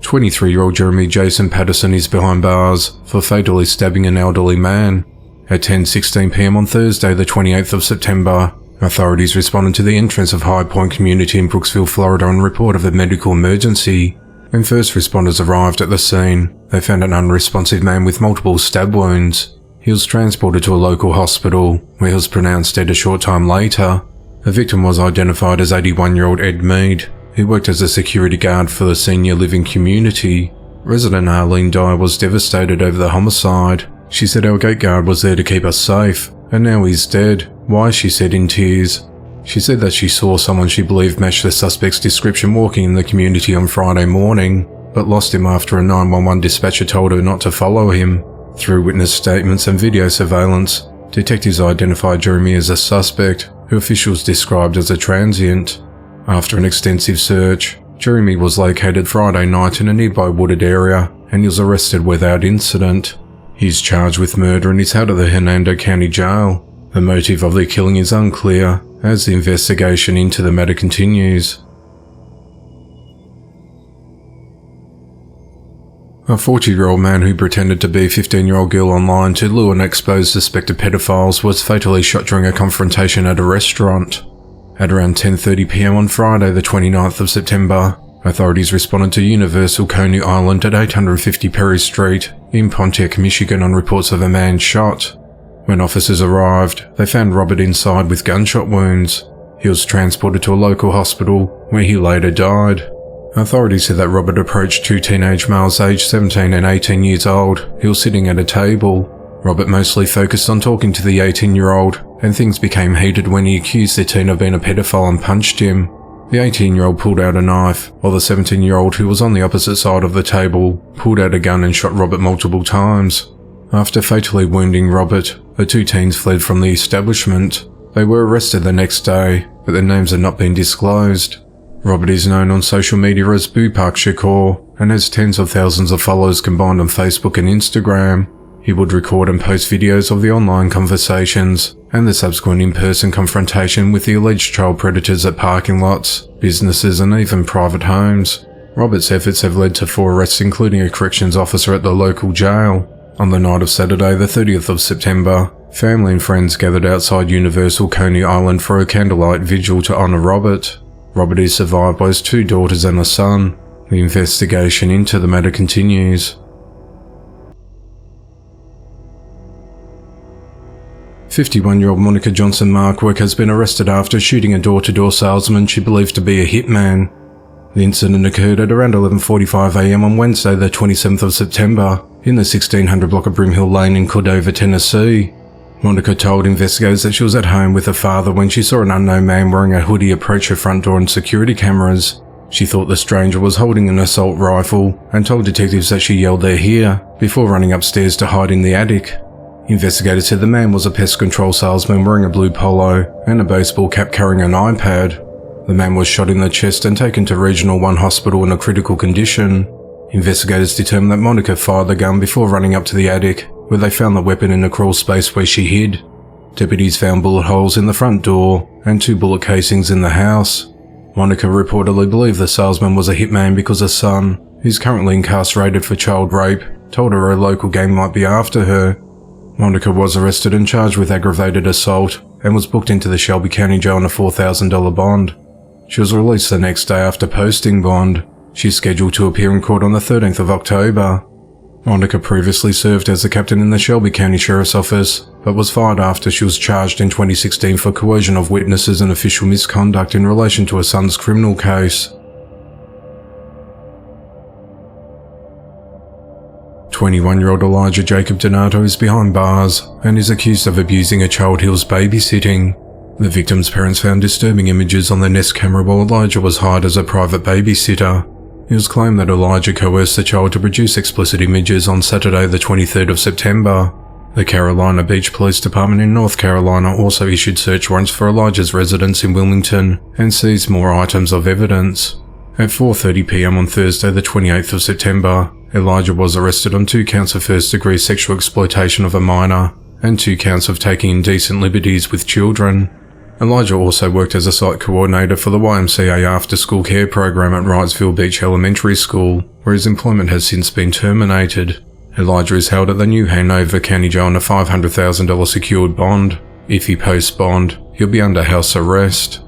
23-year-old Jeremy Jason Patterson is behind bars for fatally stabbing an elderly man. At 10:16 p.m. on Thursday the 28th of September, authorities responded to the entrance of High Point Community in Brooksville, Florida on report of a medical emergency. When first responders arrived at the scene, they found an unresponsive man with multiple stab wounds. He was transported to a local hospital, where he was pronounced dead a short time later. The victim was identified as 81-year-old Ed Mead, who worked as a security guard for the senior living community. Resident Arlene Dye was devastated over the homicide. She said our gate guard was there to keep us safe, and now he's dead. Why, she said in tears. She said that she saw someone she believed matched the suspect's description walking in the community on Friday morning, but lost him after a 911 dispatcher told her not to follow him. Through witness statements and video surveillance, detectives identified Jeremy as a suspect, who officials described as a transient. After an extensive search, Jeremy was located Friday night in a nearby wooded area, and he was arrested without incident. He's charged with murder and is held at the Hernando County Jail. The motive of the killing is unclear, as the investigation into the matter continues. A 40-year-old man who pretended to be a 15-year-old girl online to lure and expose suspected pedophiles was fatally shot during a confrontation at a restaurant. At around 10:30 p.m. on Friday the 29th of September, authorities responded to Universal Coney Island at 850 Perry Street in Pontiac, Michigan on reports of a man shot. When officers arrived, they found Robert inside with gunshot wounds. He was transported to a local hospital, where he later died. Authorities said that Robert approached two teenage males aged 17 and 18 years old who were sitting at a table. Robert mostly focused on talking to the 18-year-old, and things became heated when he accused the teen of being a pedophile and punched him. The 18-year-old pulled out a knife, while the 17-year-old, who was on the opposite side of the table, pulled out a gun and shot Robert multiple times. After fatally wounding Robert, the two teens fled from the establishment. They were arrested the next day, but their names have not been disclosed. Robert is known on social media as Bupak Shakur and has tens of thousands of followers combined on Facebook and Instagram. He would record and post videos of the online conversations and the subsequent in-person confrontation with the alleged child predators at parking lots, businesses and even private homes. Robert's efforts have led to 4 arrests, including a corrections officer at the local jail. On the night of Saturday the 30th of September, family and friends gathered outside Universal Coney Island for a candlelight vigil to honour Robert. Robert is survived by his 2 daughters and a son. The investigation into the matter continues. 51-year-old Monica Johnson Markwick has been arrested after shooting a door-to-door salesman she believed to be a hitman. The incident occurred at around 11:45 a.m. on Wednesday the 27th of September in the 1600 block of Brimhill Lane in Cordova, Tennessee. Monica told investigators that she was at home with her father when she saw an unknown man wearing a hoodie approach her front door on security cameras. She thought the stranger was holding an assault rifle and told detectives that she yelled "They're here" before running upstairs to hide in the attic. Investigators said the man was a pest control salesman wearing a blue polo and a baseball cap carrying an iPad. The man was shot in the chest and taken to Regional 1 Hospital in a critical condition. Investigators determined that Monica fired the gun before running up to the attic, where they found the weapon in a crawl space where she hid. Deputies found bullet holes in the front door and 2 bullet casings in the house. Monica reportedly believed the salesman was a hitman because her son, who's currently incarcerated for child rape, told her a local gang might be after her. Monica was arrested and charged with aggravated assault and was booked into the Shelby County Jail on a $4,000 bond. She was released the next day after posting bond. She's scheduled to appear in court on the 13th of October. Monica previously served as a captain in the Shelby County Sheriff's Office, but was fired after she was charged in 2016 for coercion of witnesses and official misconduct in relation to her son's criminal case. 21-year-old Elijah Jacob Donato is behind bars and is accused of abusing a child he was babysitting. The victim's parents found disturbing images on the Nest camera while Elijah was hired as a private babysitter. It was claimed that Elijah coerced the child to produce explicit images on Saturday the 23rd of September. The Carolina Beach Police Department in North Carolina also issued search warrants for Elijah's residence in Wilmington and seized more items of evidence. At 4:30 p.m. on Thursday the 28th of September, Elijah was arrested on 2 counts of first-degree sexual exploitation of a minor and 2 counts of taking indecent liberties with children. Elijah also worked as a site coordinator for the YMCA after-school care program at Wrightsville Beach Elementary School, where his employment has since been terminated. Elijah is held at the New Hanover County Jail on a $500,000 secured bond. If he posts bond, he'll be under house arrest.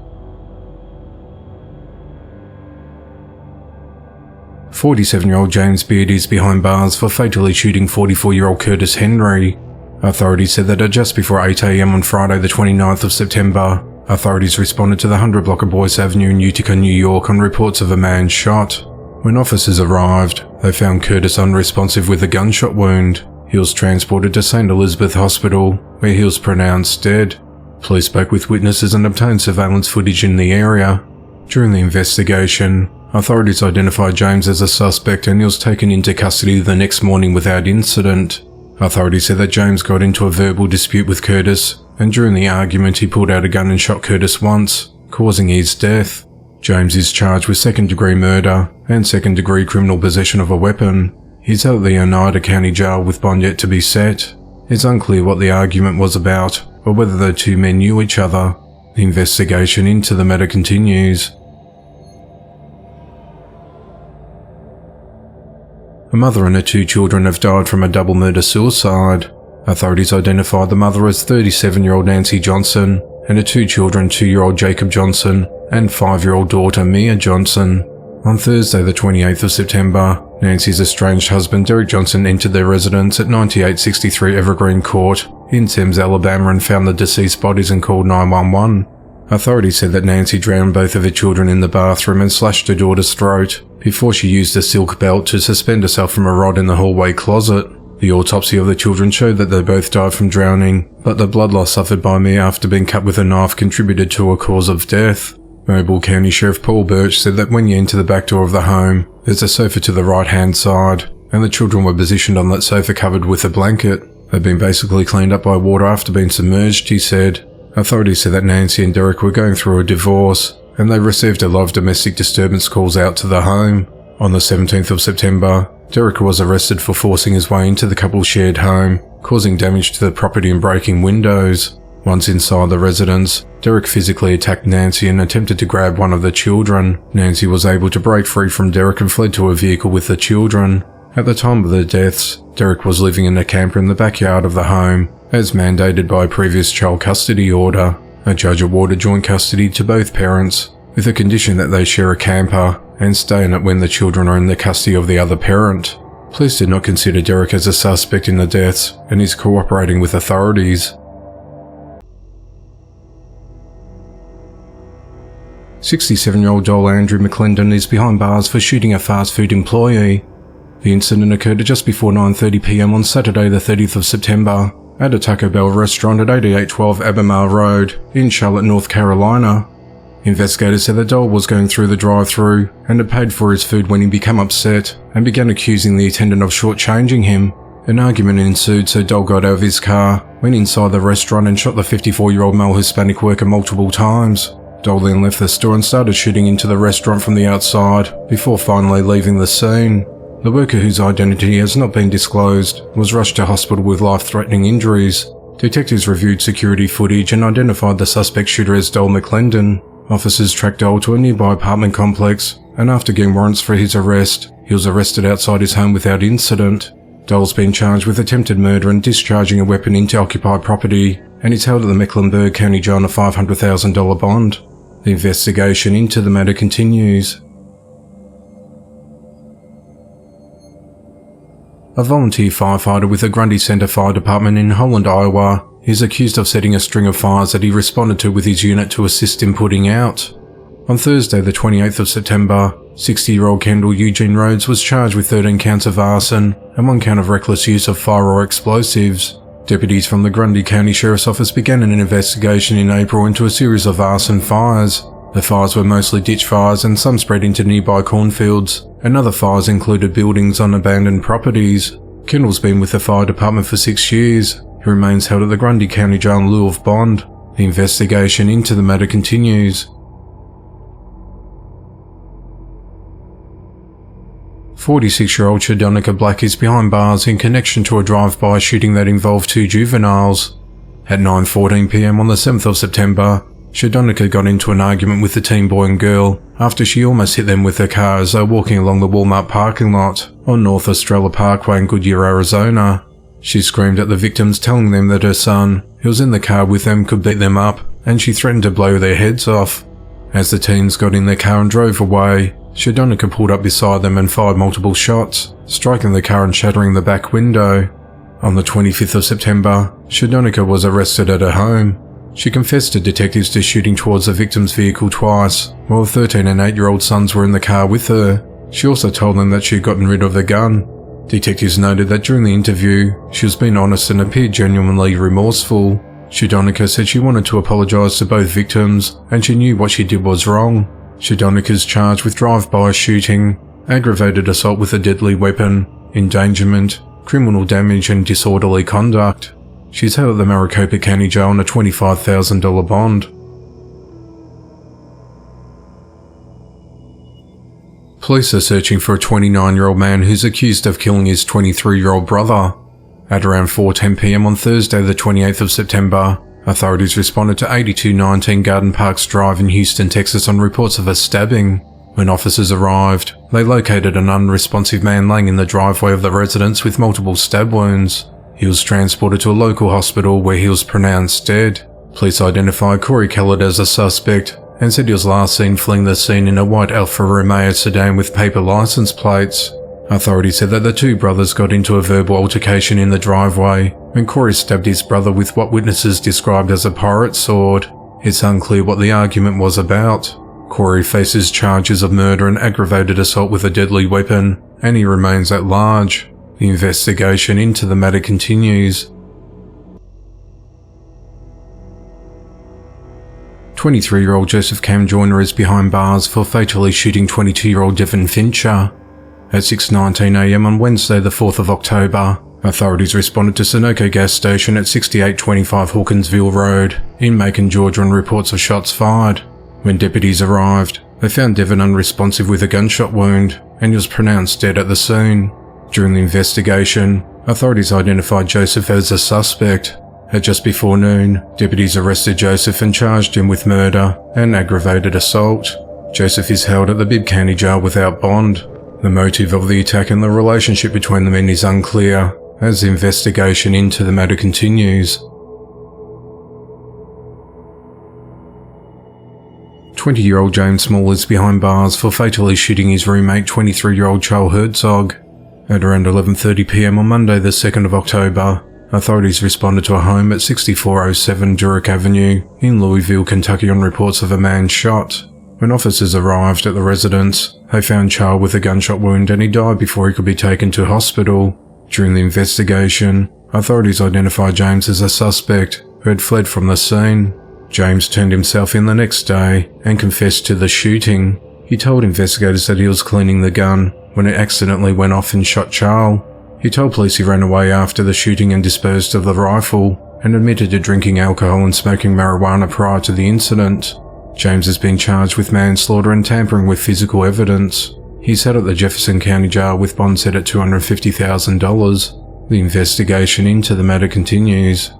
47-year-old James Beard is behind bars for fatally shooting 44-year-old Curtis Henry. Authorities said that at just before 8 a.m. on Friday the 29th of September, authorities responded to the 100 block of Boyce Avenue in Utica, New York on reports of a man shot. When officers arrived, they found Curtis unresponsive with a gunshot wound. He was transported to St. Elizabeth Hospital, where he was pronounced dead. Police spoke with witnesses and obtained surveillance footage in the area. During the investigation, authorities identified James as a suspect and he was taken into custody the next morning without incident. Authorities said that James got into a verbal dispute with Curtis, and during the argument he pulled out a gun and shot Curtis once, causing his death. James is charged with second-degree murder and second-degree criminal possession of a weapon. He's held at the Oneida County Jail with bond yet to be set. It's unclear what the argument was about, or whether the 2 men knew each other. The investigation into the matter continues. A mother and her 2 children have died from a double murder-suicide. Authorities identified the mother as 37-year-old Nancy Johnson and her 2 children, 2-year-old Jacob Johnson and 5-year-old daughter Mia Johnson. On Thursday the 28th of September, Nancy's estranged husband Derek Johnson entered their residence at 9863 Evergreen Court in Thames, Alabama and found the deceased bodies and called 911. Authorities said that Nancy drowned both of her children in the bathroom and slashed her daughter's throat before she used a silk belt to suspend herself from a rod in the hallway closet. The autopsy of the children showed that they both died from drowning, but the blood loss suffered by Mia after being cut with a knife contributed to a cause of death. Mobile County Sheriff Paul Birch said that when you enter the back door of the home, there's a sofa to the right-hand side, and the children were positioned on that sofa covered with a blanket. They'd been basically cleaned up by water after being submerged, he said. Authorities said that Nancy and Derek were going through a divorce, and they received a lot of domestic disturbance calls out to the home. On the 17th of September, Derek was arrested for forcing his way into the couple's shared home, causing damage to the property and breaking windows. Once inside the residence, Derek physically attacked Nancy and attempted to grab one of the children. Nancy was able to break free from Derek and fled to a vehicle with the children. At the time of the deaths, Derek was living in a camper in the backyard of the home, as mandated by a previous child custody order. A judge awarded joint custody to both parents, with the condition that they share a camper and stay in it when the children are in the custody of the other parent. Police did not consider Derek as a suspect in the deaths and is cooperating with authorities. 67-year-old Joel Andrew McClendon is behind bars for shooting a fast food employee. The incident occurred at just before 9:30 p.m. on Saturday the 30th of September at a Taco Bell restaurant at 8812 Albemarle Road in Charlotte, North Carolina. Investigators said that Joel was going through the drive-thru and had paid for his food when he became upset and began accusing the attendant of shortchanging him. An argument ensued, so Joel got out of his car, went inside the restaurant and shot the 54-year-old male Hispanic worker multiple times. Joel then left the store and started shooting into the restaurant from the outside before finally leaving the scene. The worker, whose identity has not been disclosed, was rushed to hospital with life-threatening injuries. Detectives reviewed security footage and identified the suspect shooter as Joel McClendon. Officers tracked Joel to a nearby apartment complex, and after getting warrants for his arrest, he was arrested outside his home without incident. Joel's been charged with attempted murder and discharging a weapon into occupied property, and is held at the Mecklenburg County Jail on a $500,000 bond. The investigation into the matter continues. A volunteer firefighter with the Grundy Center Fire Department in Holland, Iowa, is accused of setting a string of fires that he responded to with his unit to assist in putting out. On Thursday, the 28th of September, 60-year-old Kendall Eugene Rhodes was charged with 13 counts of arson and 1 count of reckless use of fire or explosives. Deputies from the Grundy County Sheriff's Office began an investigation in April into a series of arson fires. The fires were mostly ditch fires and some spread into nearby cornfields, and other fires included buildings on abandoned properties. Kendall's been with the fire department for 6 years. He remains held at the Grundy County Jail in lieu of bond. The investigation into the matter continues. 46-year-old Shadonica Black is behind bars in connection to a drive-by shooting that involved 2 juveniles. At 9:14 p.m. on the 7th of September, Shadonica got into an argument with the teen boy and girl after she almost hit them with her car as they were walking along the Walmart parking lot on North Estrella Parkway in Goodyear, Arizona. She screamed at the victims, telling them that her son, who was in the car with them, could beat them up, and she threatened to blow their heads off. As the teens got in their car and drove away, Shadonica pulled up beside them and fired multiple shots, striking the car and shattering the back window. On the 25th of September, Shadonica was arrested at her home. She confessed to detectives to shooting towards the victim's vehicle twice, while 13 and 8-year-old sons were in the car with her. She also told them that she had gotten rid of the gun. Detectives noted that during the interview, she was being honest and appeared genuinely remorseful. Shadonica said she wanted to apologize to both victims, and she knew what she did was wrong. Shadonica is charged with drive-by shooting, aggravated assault with a deadly weapon, endangerment, criminal damage and disorderly conduct. She is held at the Maricopa County Jail on a $25,000 bond. Police are searching for a 29-year-old man who's accused of killing his 23-year-old brother. At around 4:10 p.m. on Thursday the 28th of September, authorities responded to 8219 Garden Parks Drive in Houston, Texas on reports of a stabbing. When officers arrived, they located an unresponsive man laying in the driveway of the residence with multiple stab wounds. He was transported to a local hospital where he was pronounced dead. Police identified Corey Kellett as a suspect and said he was last seen fleeing the scene in a white Alfa Romeo sedan with paper license plates. Authorities said that the two brothers got into a verbal altercation in the driveway when Corey stabbed his brother with what witnesses described as a pirate sword. It's unclear what the argument was about. Corey faces charges of murder and aggravated assault with a deadly weapon, and he remains at large. The investigation into the matter continues. 23-year-old Joseph Cam Joyner is behind bars for fatally shooting 22-year-old Devin Fincher. At 6:19 a.m. on Wednesday the 4th of October, authorities responded to Sunoco gas station at 6825 Hawkinsville Road in Macon, Georgia on reports of shots fired. When deputies arrived, they found Devin unresponsive with a gunshot wound, and he was pronounced dead at the scene. During the investigation, authorities identified Joseph as a suspect. At just before noon, deputies arrested Joseph and charged him with murder and aggravated assault. Joseph is held at the Bibb County Jail without bond. The motive of the attack and the relationship between the men is unclear, as the investigation into the matter continues. 20-year-old James Small is behind bars for fatally shooting his roommate 23-year-old Charles Herzog. At around 11:30 p.m. on Monday the 2nd of October, authorities responded to a home at 6407 Durick Avenue in Louisville, Kentucky on reports of a man shot. When officers arrived at the residence, they found Charles with a gunshot wound and he died before he could be taken to hospital. During the investigation, authorities identified James as a suspect who had fled from the scene. James turned himself in the next day and confessed to the shooting. He told investigators that he was cleaning the gun when it accidentally went off and shot Charles. He told police he ran away after the shooting and disposed of the rifle, and admitted to drinking alcohol and smoking marijuana prior to the incident. James has been charged with manslaughter and tampering with physical evidence. He's held at the Jefferson County Jail with bond set at $250,000. The investigation into the matter continues.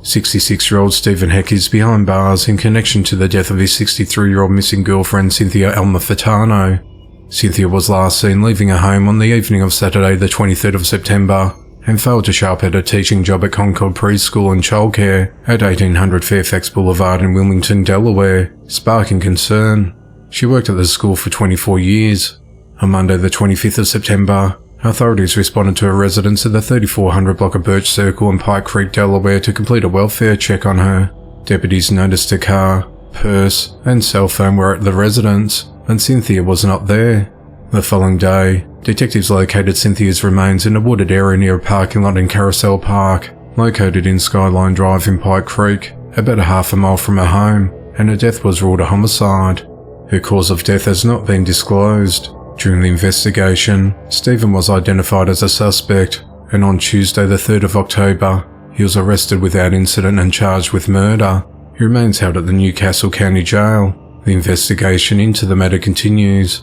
66-year-old Stephen Heck is behind bars in connection to the death of his 63-year-old missing girlfriend Cynthia Elmer Furtado. Cynthia was last seen leaving her home on the evening of Saturday the 23rd of September and failed to show up at a teaching job at Concord Preschool and Childcare at 1800 Fairfax Boulevard in Wilmington, Delaware, sparking concern. She worked at the school for 24 years. On Monday the 25th of September, authorities responded to a residence at the 3400 block of Birch Circle in Pike Creek, Delaware to complete a welfare check on her. Deputies noticed a car, purse, and cell phone were at the residence, and Cynthia was not there. The following day, detectives located Cynthia's remains in a wooded area near a parking lot in Carousel Park, located in Skyline Drive in Pike Creek, about a half a mile from her home, and her death was ruled a homicide. Her cause of death has not been disclosed. During the investigation, Stephen was identified as a suspect, and on Tuesday the 3rd of October, he was arrested without incident and charged with murder. He remains held at the Newcastle County Jail. The investigation into the matter continues.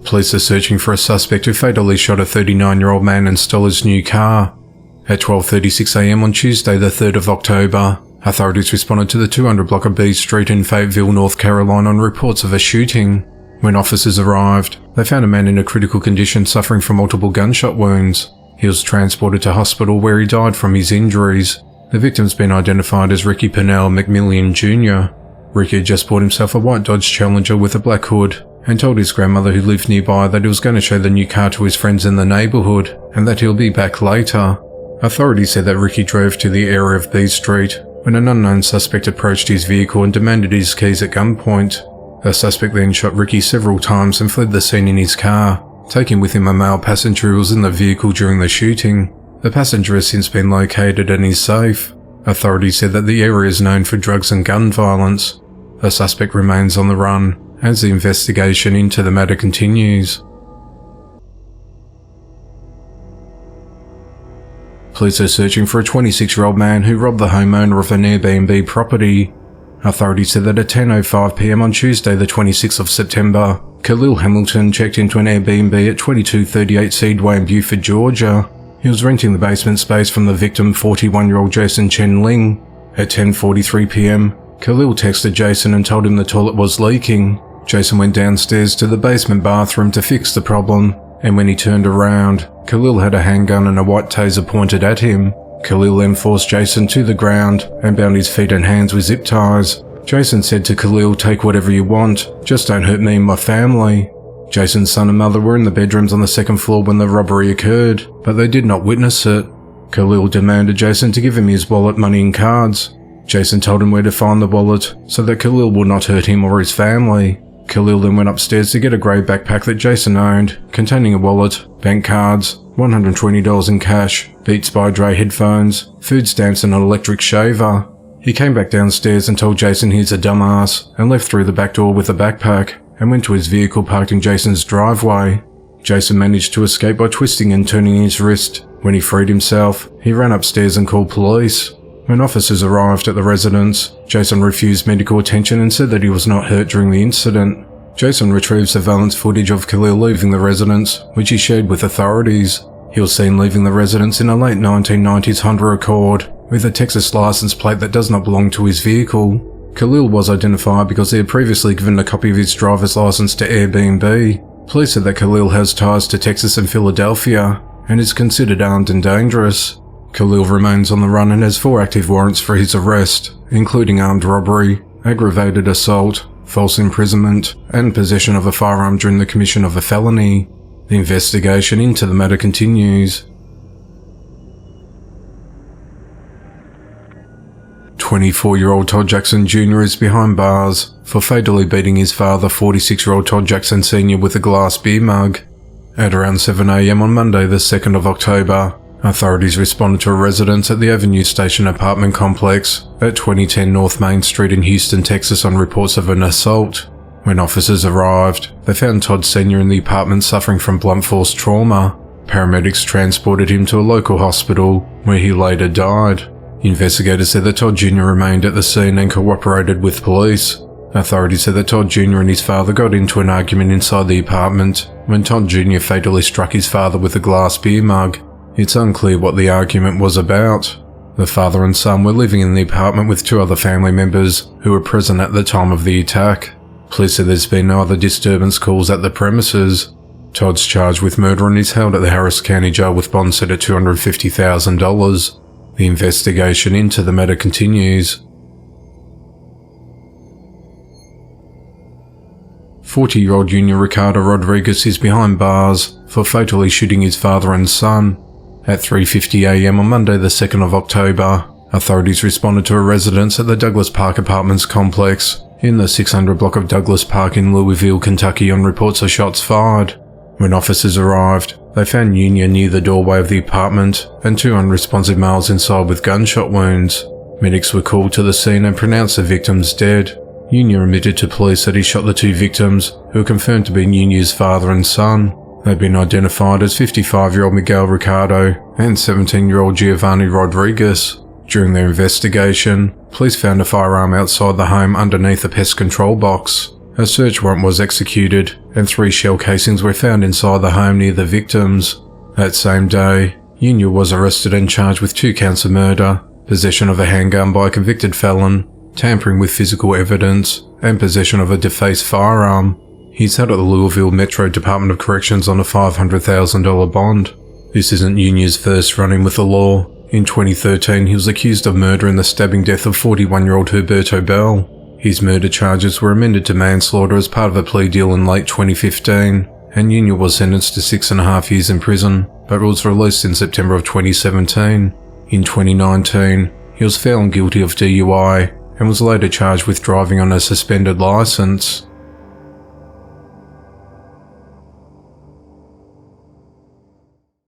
Police are searching for a suspect who fatally shot a 39-year-old man and stole his new car. At 12:36 a.m. on Tuesday the 3rd of October, authorities responded to the 200 block of B Street in Fayetteville, North Carolina on reports of a shooting. When officers arrived, they found a man in a critical condition suffering from multiple gunshot wounds. He was transported to hospital where he died from his injuries. The victim's been identified as Ricky Pennell McMillian Jr. Ricky had just bought himself a white Dodge Challenger with a black hood and told his grandmother who lived nearby that he was going to show the new car to his friends in the neighbourhood and that he'll be back later. Authorities said that Ricky drove to the area of B Street when an unknown suspect approached his vehicle and demanded his keys at gunpoint. The suspect then shot Ricky several times and fled the scene in his car, taking with him a male passenger who was in the vehicle during the shooting. The passenger has since been located and is safe. Authorities said that the area is known for drugs and gun violence. The suspect remains on the run as the investigation into the matter continues. Police are searching for a 26-year-old man who robbed the homeowner of an Airbnb property. Authorities said that at 10:05 p.m. on Tuesday the 26th of September, Khalil Hamilton checked into an Airbnb at 2238 Seedway in Buford, Georgia. He was renting the basement space from the victim, 41-year-old Jason Chen Ling. At 10:43 p.m, Khalil texted Jason and told him the toilet was leaking. Jason went downstairs to the basement bathroom to fix the problem, and when he turned around, Khalil had a handgun and a white taser pointed at him. Khalil then forced Jason to the ground and bound his feet and hands with zip ties. Jason said to Khalil, "Take whatever you want, just don't hurt me and my family." Jason's son and mother were in the bedrooms on the second floor when the robbery occurred, but they did not witness it. Khalil demanded Jason to give him his wallet, money and cards. Jason told him where to find the wallet so that Khalil would not hurt him or his family. Khalil then went upstairs to get a grey backpack that Jason owned, containing a wallet, bank cards, $120 in cash, Beats by Dre headphones, food stamps and an electric shaver. He came back downstairs and told Jason he's a dumbass and left through the back door with the backpack and went to his vehicle parked in Jason's driveway. Jason managed to escape by twisting and turning his wrist. When he freed himself, he ran upstairs and called police. When officers arrived at the residence, Jason refused medical attention and said that he was not hurt during the incident. Jason retrieved surveillance footage of Khalil leaving the residence, which he shared with authorities. He was seen leaving the residence in a late 1990s Honda Accord, with a Texas license plate that does not belong to his vehicle. Khalil was identified because he had previously given a copy of his driver's license to Airbnb. Police said that Khalil has ties to Texas and Philadelphia, and is considered armed and dangerous. Khalil remains on the run and has 4 active warrants for his arrest, including armed robbery, aggravated assault, false imprisonment, and possession of a firearm during the commission of a felony. The investigation into the matter continues. 24-year-old Todd Jackson Jr. is behind bars for fatally beating his father, 46-year-old Todd Jackson Sr. with a glass beer mug. At around 7 a.m. on Monday the 2nd of October, authorities responded to a residence at the Avenue Station apartment complex at 2010 North Main Street in Houston, Texas on reports of an assault. When officers arrived, they found Todd Sr. in the apartment suffering from blunt force trauma. Paramedics transported him to a local hospital, where he later died. Investigators said that Todd Jr. remained at the scene and cooperated with police. Authorities said that Todd Jr. and his father got into an argument inside the apartment when Todd Jr. fatally struck his father with a glass beer mug. It's unclear what the argument was about. The father and son were living in the apartment with 2 other family members who were present at the time of the attack. Police said there's been no other disturbance calls at the premises. Todd's charged with murder and is held at the Harris County Jail with bond set at $250,000. The investigation into the matter continues. 40-year-old Junior Ricardo Rodriguez is behind bars for fatally shooting his father and son. At 3:50 a.m. on Monday the 2nd of October, authorities responded to a residence at the Douglas Park Apartments complex in the 600 block of Douglas Park in Louisville, Kentucky on reports of shots fired. When officers arrived, they found Junior near the doorway of the apartment and 2 unresponsive males inside with gunshot wounds. Medics were called to the scene and pronounced the victims dead. Junior admitted to police that he shot the 2 victims, who were confirmed to be Junior's father and son. They've been identified as 55-year-old Miguel Ricardo and 17-year-old Giovanni Rodriguez. During their investigation, police found a firearm outside the home underneath a pest control box. A search warrant was executed, and 3 shell casings were found inside the home near the victims. That same day, Junior was arrested and charged with 2 counts of murder, possession of a handgun by a convicted felon, tampering with physical evidence, and possession of a defaced firearm. He's held at the Louisville Metro Department of Corrections on a $500,000 bond. This isn't Junior's first run-in with the law. In 2013, he was accused of murder in the stabbing death of 41-year-old Herberto Bell. His murder charges were amended to manslaughter as part of a plea deal in late 2015, and Junior was sentenced to 6.5 years in prison, but was released in September of 2017. In 2019, he was found guilty of DUI and was later charged with driving on a suspended license.